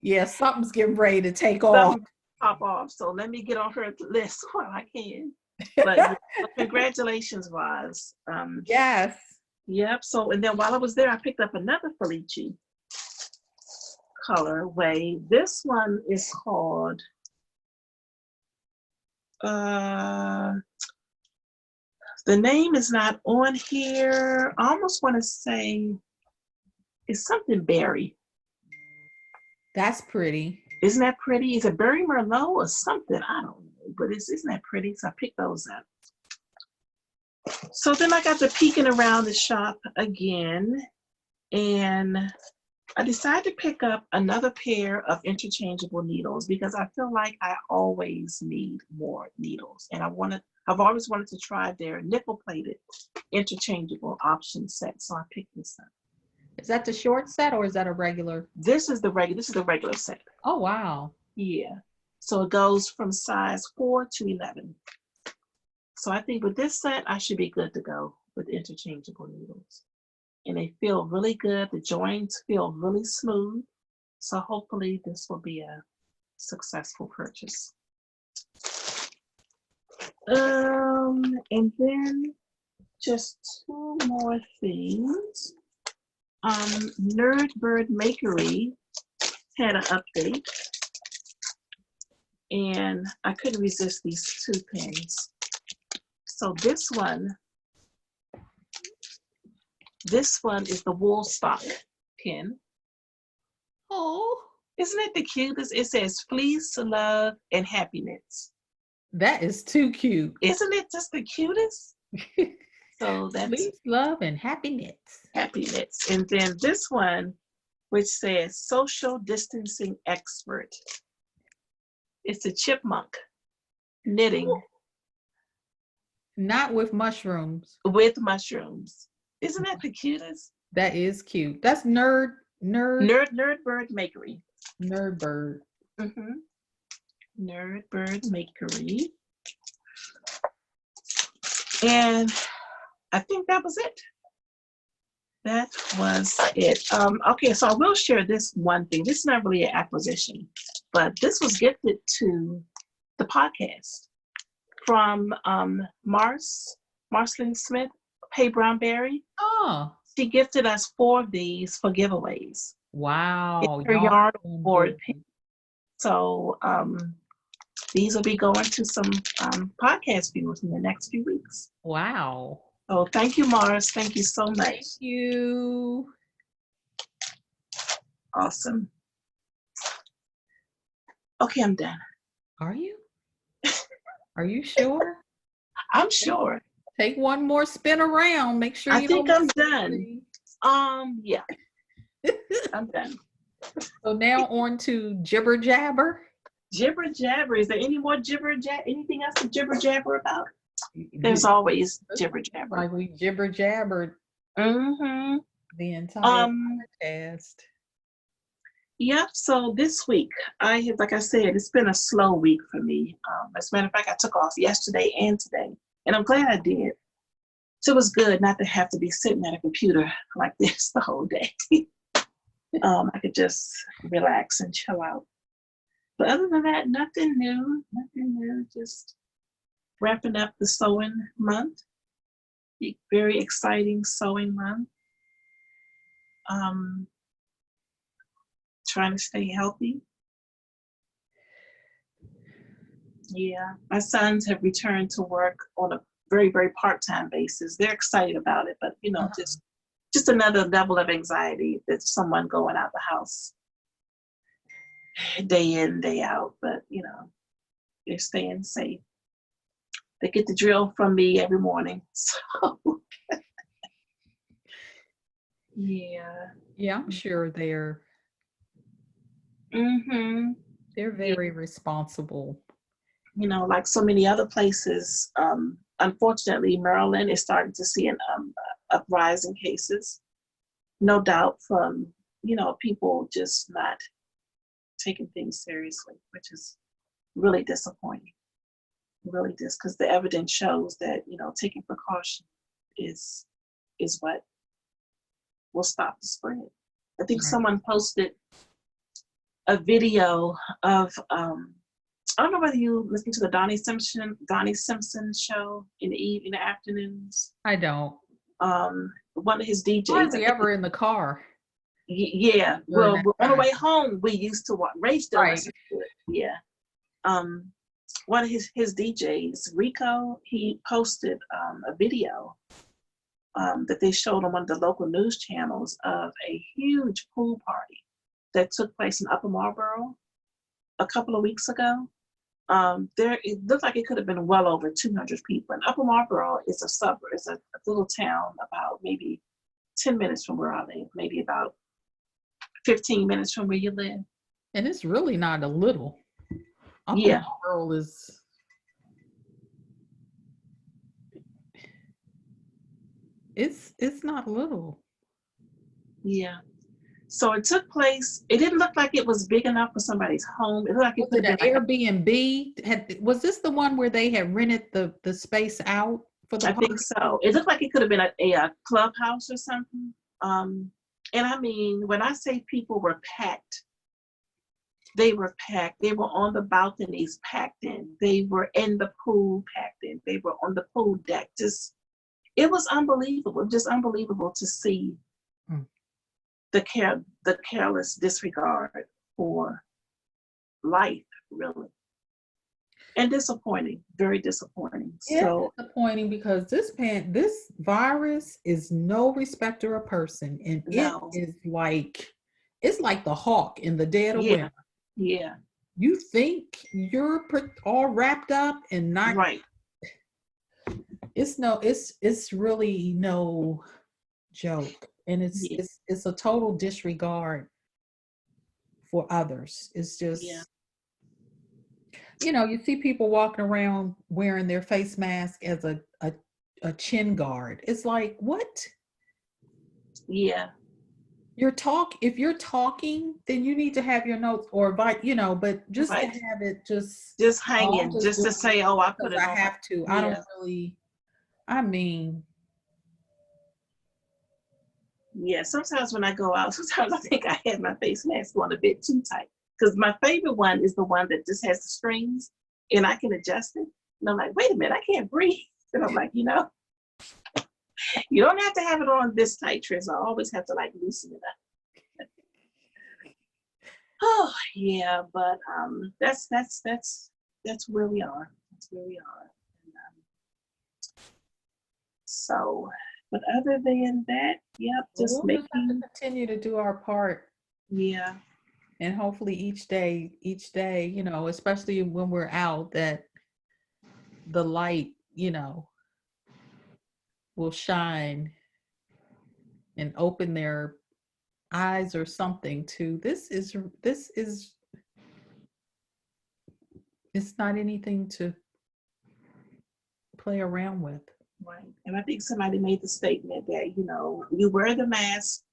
Yeah, something's getting ready to take off. something pop off. So let me get on her list while I can. But yeah, congratulations, Roz. Yes. Yep. So, and then while I was there, I picked up another Felici colorway. This one is called the name is not on here. I almost want to say it's something berry. That's pretty. Isn't that pretty? Is it Berry Merlot or something? I don't know, but isn't that pretty? So I picked those up. So then I got to peeking around the shop again, and I decided to pick up another pair of interchangeable needles because I feel like I always need more needles, and I've always wanted to try their nickel-plated interchangeable option set. So I picked this up. Is that the short set or is that a regular? This is the regular set. Oh, wow. Yeah. So it goes from size 4 to 11. So I think with this set, I should be good to go with interchangeable needles. And they feel really good. The joints feel really smooth. So hopefully this will be a successful purchase. And then just two more things. Nerdbird Makery had an update, and I couldn't resist these two pins. So this one is the Woolstock pin. Oh, Isn't it the cutest? It says fleece, love, and happiness. that is too cute. Isn't it just the cutest? So that's Peace, love, and happiness. happiness. And then this one, which says social distancing expert. It's a chipmunk knitting. Not with mushrooms. With mushrooms. Isn't that the cutest? That is cute. That's Nerdbird Makery. Nerdbird. Mm-hmm. Nerdbird Makery. And I think that was it. That was it. Okay, so I will share this one thing. This is not really an acquisition, but this was gifted to the podcast from Marceline Smith, Hey Brownberry. Oh. She gifted us 4 of these for giveaways. Wow. Her yarn board pin. So these will be going to some podcast viewers in the next few weeks. Wow. So thank you, Mars. Thank you so much. Thank you. Awesome. Okay, I'm done. Are you? Are you sure? I'm sure. Take one more spin around. Make sure I think I'm done. Yeah. I'm done. So now on to jibber jabber. Jibber jabber. Is there any more anything else to jibber jabber about? There's always jibber jabber. Like we jibber jabbered the entire podcast. Yep. So this week, like I said, it's been a slow week for me. As a matter of fact, I took off yesterday and today, and I'm glad I did. So it was good not to have to be sitting at a computer like this the whole day. I could just relax and chill out. But other than that, nothing new. Just wrapping up the sewing month. Very exciting sewing month. Trying to stay healthy. Yeah, my sons have returned to work on a very, very part-time basis. They're excited about it, but just just another level of anxiety that someone going out the house day in, day out, but they're staying safe. They get the drill from me every morning. So yeah. Yeah, I'm sure they're very responsible. Like so many other places, unfortunately, Maryland is starting to see an uprise in cases. No doubt from, people just not taking things seriously, which is really disappointing. Really just because the evidence shows that, taking precaution is what will stop the spread. I think Right. someone posted a video of I don't know whether you listen to the Donnie Simpson show in the afternoons. I don't. One of his DJs. Hardly ever in the car. Yeah. Well, on the way home, we used to watch. Ray still listens to it. Yeah. One of his DJs, Rico, he posted a video that they showed on one of the local news channels of a huge pool party that took place in Upper Marlboro a couple of weeks ago. It looked like it could have been well over 200 people. And Upper Marlboro is a suburb, it's a little town about maybe 10 minutes from where I live, maybe about 15 minutes from where you live. And it's really not a little. Upper Marlboro is. It's not little. Yeah. So it took place. It didn't look like it was big enough for somebody's home. It looked like it could have been an Airbnb. Was this the one where they had rented the space out for the party? I think so. It looked like it could have been a clubhouse or something. And I mean, when I say people were packed, they were packed. They were on the balconies packed in. They were in the pool packed in. They were on the pool deck. It was unbelievable. Just unbelievable to see the careless disregard for life, really. And disappointing, very disappointing. Yeah, so disappointing because this virus is no respecter of person, and it's like the hawk in the dead of winter. Yeah. You think you're all wrapped up and not right. It's really no joke, and it's a total disregard for others. It's just you see people walking around wearing their face mask as a chin guard. It's like, what? Yeah. If you're talking, then you need to have your notes or but just to have it just hanging, just to say, oh, I put it on. I have to. Yeah. I don't really. I mean. Yeah, sometimes when I go out, sometimes I think I have my face mask on a bit too tight. Because my favorite one is the one that just has the strings and I can adjust it. And I'm like, wait a minute, I can't breathe. And I'm like, you don't have to have it on this tight, Trish. I always have to loosen it up. Oh yeah, but that's where we are. That's where we are. And, so, but other than that, just we'll just have to continue to do our part. Yeah. And hopefully each day, especially when we're out, that the light, will shine and open their eyes or something to this is it's not anything to play around with. Right. And I think somebody made the statement that, you wear the mask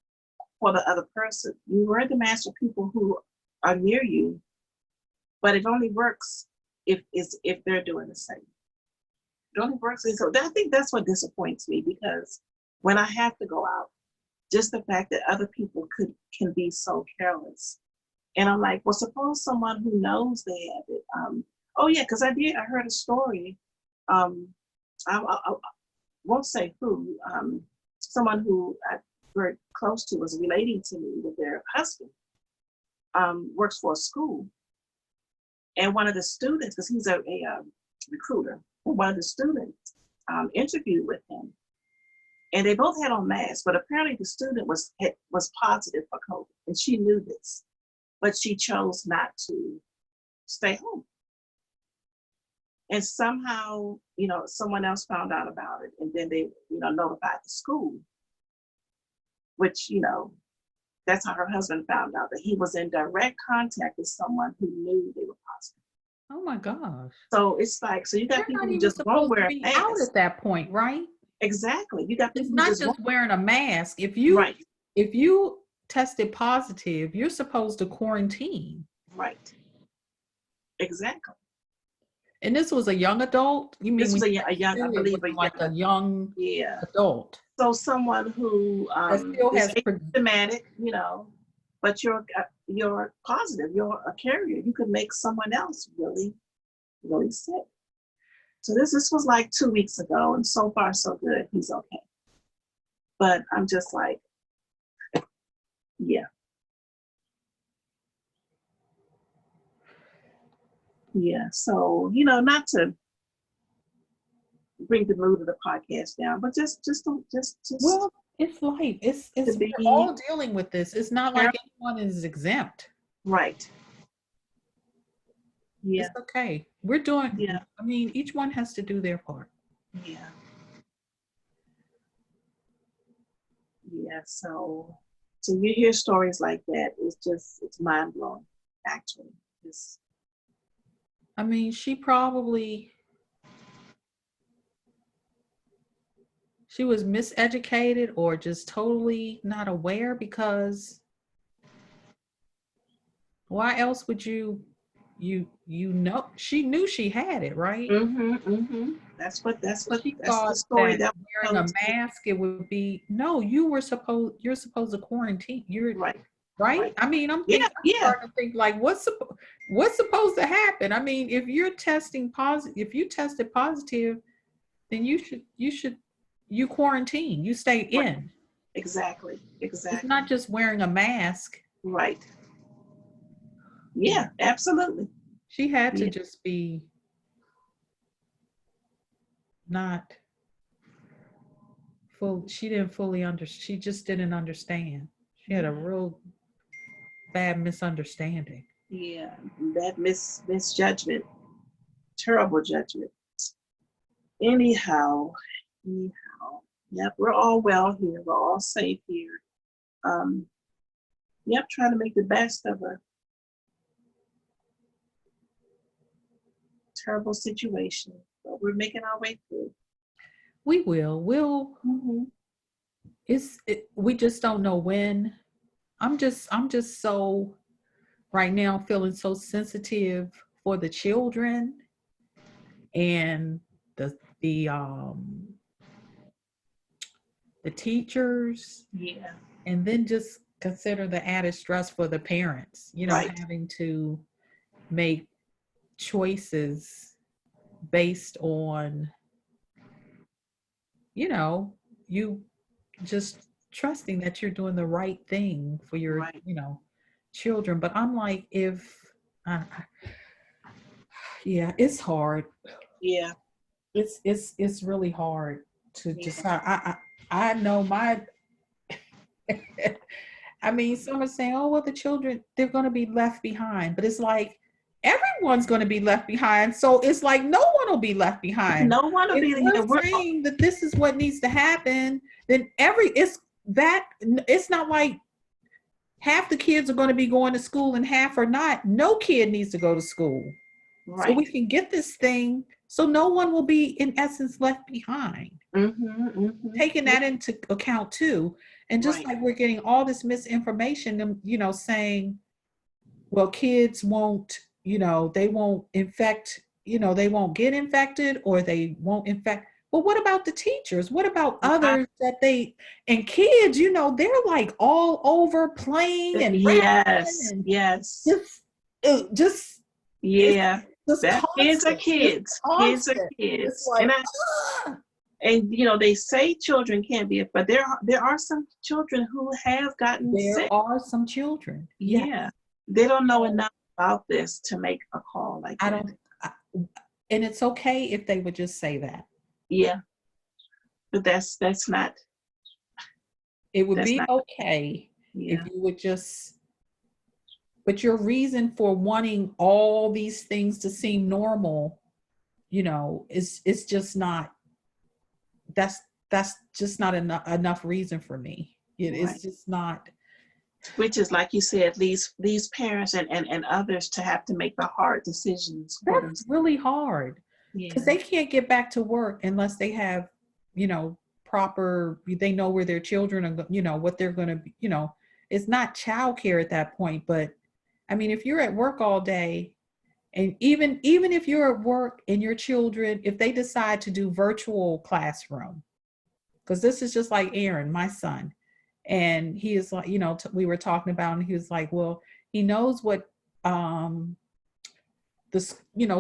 for the other person. You wear the mask for people who are near you, but it only works if they're doing the same. It only works. And so I think that's what disappoints me, because when I have to go out, just the fact that other people can be so careless. And I'm like, well, suppose someone who knows they have it. Because I heard a story. I won't say who. Someone who I very close to was relating to me with their husband. Works for a school, and one of the students, because he's a recruiter, one of the students interviewed with him, And they both had on masks, but apparently the student was positive for COVID, and she knew this, but she chose not to stay home. And somehow, someone else found out about it, and then they, notified the school, which, that's how her husband found out, that he was in direct contact with someone who knew they were positive. Oh my gosh. So it's like, so you got They're people not who even just won't supposed wear to a be mask. out at that point, right? Exactly. You got people It's who not just just wearing a mask. If right. you tested positive, you're supposed to quarantine. Right. Exactly. And this was a young adult? You mean This was when a young, I believe, like a young yeah, adult? So someone who That still is has asymptomatic, but you're positive, you're a carrier. You could make someone else really, really sick. So this was like 2 weeks ago, and so far so good. He's okay. But I'm just like, yeah. Yeah. So, not to bring the mood of the podcast down, but just well, it's life. It's we're all dealing with this. It's not like anyone is exempt. Right. Yeah. It's okay. We're doing, yeah. I mean, each one has to do their part. Yeah. Yeah. So you hear stories like that, it's mind blowing, actually. I mean, she was miseducated or just totally not aware, because why else would she knew she had it, right? That's the thought story that wearing a mask, it would be, no, you're supposed to quarantine. You're right. I mean, I'm starting to think like, what's supposed to happen? I mean, if you're testing positive, if you tested positive, then you quarantine, you stay in. Exactly. It's not just wearing a mask. Right. Yeah, absolutely. She had to just be not full. She didn't fully understand. She just didn't understand. She had a real bad misunderstanding. Yeah, that misjudgment, terrible judgment. Anyhow, yep, we're all well here. We're all safe here. Yep, trying to make the best of a terrible situation, but we're making our way through. We will. We just don't know when. I'm just so right now feeling so sensitive for the children and the teachers. Yeah. And then just consider the added stress for the parents, having to make choices based on, you just trusting that you're doing the right thing for your, children. But I'm like, it's hard. Yeah. It's really hard to decide. I know I mean, some are saying, oh, well, the children, they're going to be left behind. But it's like, everyone's going to be left behind. So it's like, no one will be left behind. No one will be. We're saying that this is what needs to happen. Then it's not like half the kids are going to be going to school and half are not. No kid needs to go to school. Right. So we can get this thing so no one will be, in essence, left behind. Taking that into account too. And just like we're getting all this misinformation, saying, well, kids won't, they won't infect, they won't get infected, or they won't infect. Well, what about the teachers? What about others and kids, they're like all over playing and yes. Just kids are kids. Kids are kids. Like, and they say children can't be, but there are some children who have gotten sick. There are some children. Yeah. They don't know enough about this to make a call like that. And it's okay if they would just say that. Yeah. But that's not It would That's be not, okay if yeah, you would just, but your reason for wanting all these things to seem normal, is just not, that's that's just not enough reason for me. It's right. just not. Which is, like you said, these parents and others to have to make the hard decisions for That's themselves. really hard because Yeah, they can't get back to work unless they have, proper, they know where their children are, what they're going to be, it's not childcare at that point. But I mean, if you're at work all day, and even if you're at work and your children, if they decide to do virtual classroom, because this is just like Aaron, my son, and he is like, we were talking about, and he was like, well, he knows what um the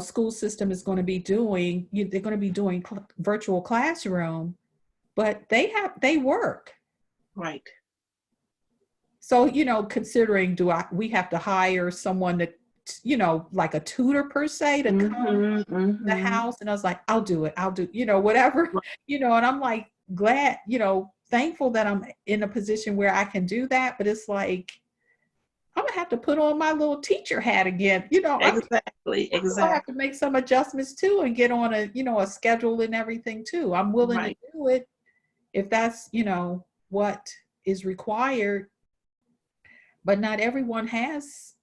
school system is going to be doing. They're going to be doing virtual classroom, but they work. right. So considering, we have to hire someone that, like a tutor per se, to come Mm-hmm, to the mm-hmm. house, and I was like, I'll do it, whatever. And I'm like glad, thankful that I'm in a position where I can do that. But it's like, I'm gonna have to put on my little teacher hat again. Exactly, I have exactly. to make some adjustments too, and get on a schedule and everything too. I'm willing to Right. do it if that's, what is required, but not everyone has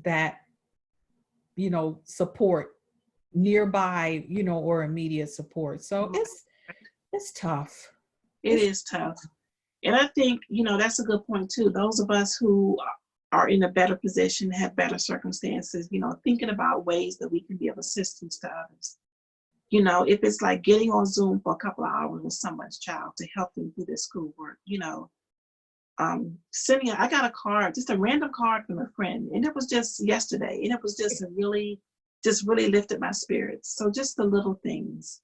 that, support nearby, or immediate support. So Right. it's tough. It It's is tough. And I think, that's a good point too. Those of us who are in a better position, have better circumstances, thinking about ways that we can be of assistance to others. If it's like getting on Zoom for a couple of hours with someone's child to help them do their schoolwork, I got a card, just a random card from a friend, and it was just yesterday, and it was just really lifted my spirits. So just the little things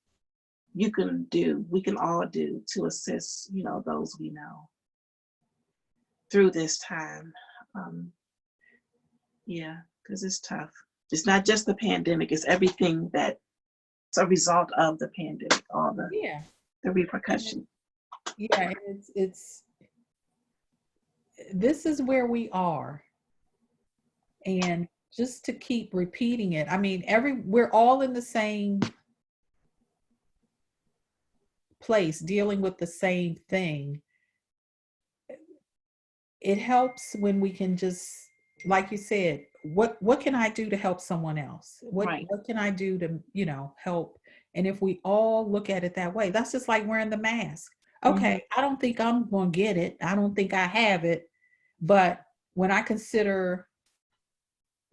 we can all do to assist, those we know through this time. Um, yeah, because it's tough. It's not just the pandemic, it's everything that's a result of the pandemic, all yeah, the and repercussions. yeah, and it's this is where we are, and just to keep repeating it. I mean, we're all in the same place, dealing with the same thing. It helps when we can just, like you said, what can I do to help someone else? Right. What can I do to, help? And if we all look at it that way, that's just like wearing the mask. Hmm. Okay, I don't think I'm going to get it. I don't think I have it. But when I consider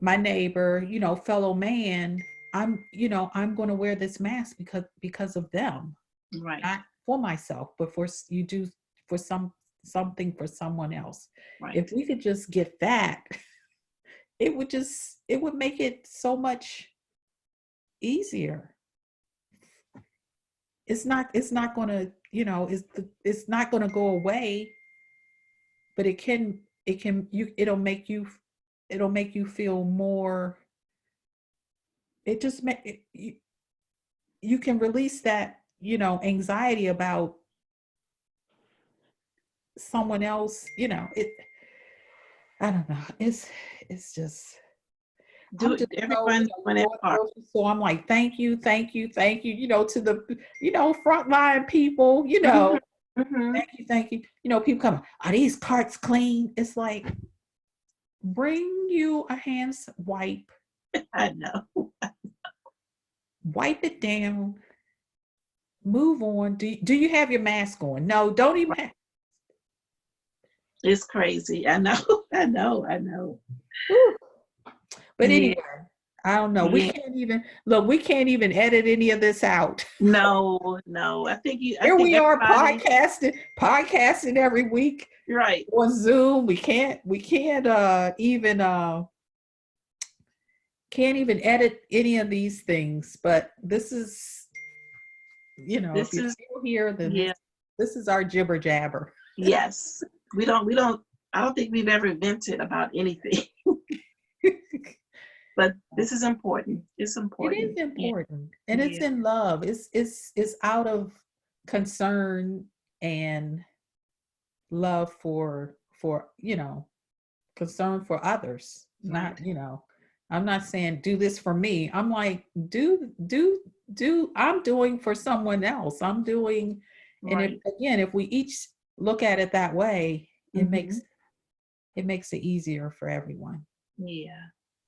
my neighbor, fellow man, I'm going to wear this mask because of them, Right. not for myself, but you do for something for someone else. If Right. we could just get that, it would make it so much easier. It's not going to, it's not going to go away, but it'll make you feel more. It just make it, you can release that, anxiety about someone else, I don't know. It's just, I'm Do just so, everyone doing their going part. grocery store, I'm like, thank you, thank you, thank you, to the, frontline people, Hmm. Hmm. thank you, thank you. People come, are these carts clean? It's like, bring you a hand wipe, I know. wipe it down, move on. Do you have your mask on? No, don't even have. It's crazy. I know. I know. I know. Whew. But Yeah. anyway, I don't know. Yeah. We can't even edit any of this out. No, no. I Here think we are everybody, podcasting every week you're right. on Zoom. We can't can't even edit any of these things. But this is, if This you're is, still here, then yeah, this is our jibber jabber. yes. We don't, I don't think we've ever vented about anything, but this is important. It's It important. is Yeah. important, and it's Yeah. in love. It's out of concern and love for concern for others. Right. Not, I'm not saying do this for me. I'm like, I'm doing for someone else. I'm doing, and Right. if we each look at it that way, it Mm-hmm. makes it easier for everyone. Yeah.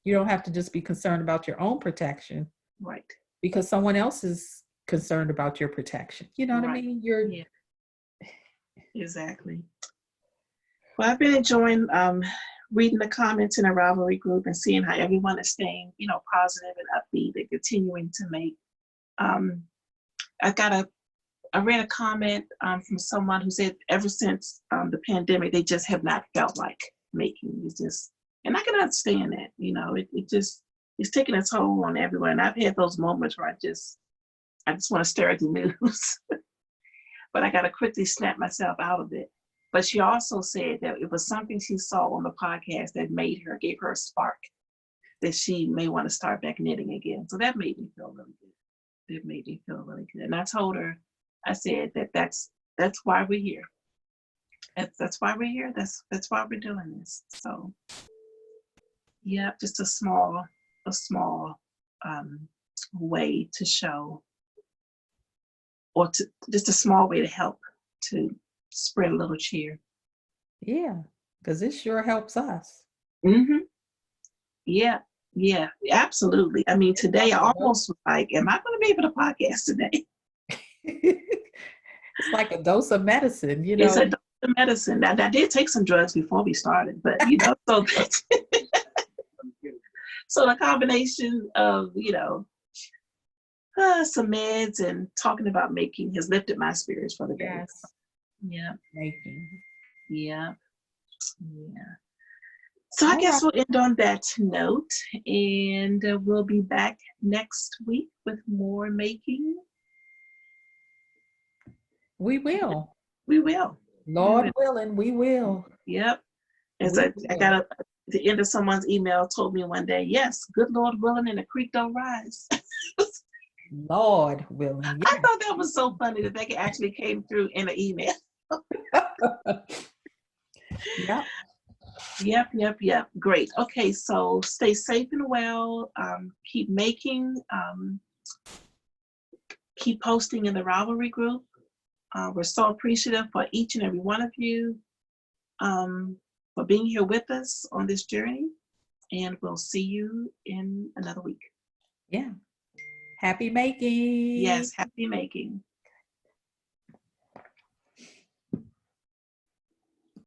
You don't have to just be concerned about your own protection Right. because someone else is concerned about your protection. You know what I Right. mean? Yeah. Exactly. Well, I've been enjoying reading the comments in a Ravelry group and seeing how everyone is staying, positive and upbeat and continuing to make. Um, I read a comment from someone who said ever since the pandemic, they just have not felt like making. It's just, and I can understand that. It's taking a toll on everyone. And I've had those moments where I just want to stare at the news, but I got to quickly snap myself out of it. But she also said that it was something she saw on the podcast that gave her a spark that she may want to start back knitting again. So that made me feel really good. It made me feel really good. And I told her, I said that's why we're here. That's why we're here. That's why we're doing this. So yeah, just a small way to show, or just a small way to help to spread a little cheer. Yeah, because it sure helps us. Mm-hmm. Yeah, yeah, absolutely. I mean, It's today like I a almost was like, am I going to be able to podcast today? it's like a dose of medicine, It's a dose of medicine. I did take some drugs before we started, but so so the combination of some meds and talking about making has lifted my spirits for the day. Yes, Yeah, making. yeah, yeah. So I All right. guess we'll end on that note, and we'll be back next week with more making. We will. We will. We Lord will. willing, we will. Yep. As We I will. got the end of someone's email told me one day, yes, good Lord willing, and the creek don't rise. Lord willing. I thought that was so funny that they actually came through in an email. Yep. Yep. Great. Okay, so stay safe and well. Keep making. Keep posting in the Ravelry group. We're so appreciative for each and every one of you for being here with us on this journey. And we'll see you in another week. Yeah. Happy making. Yes, happy making.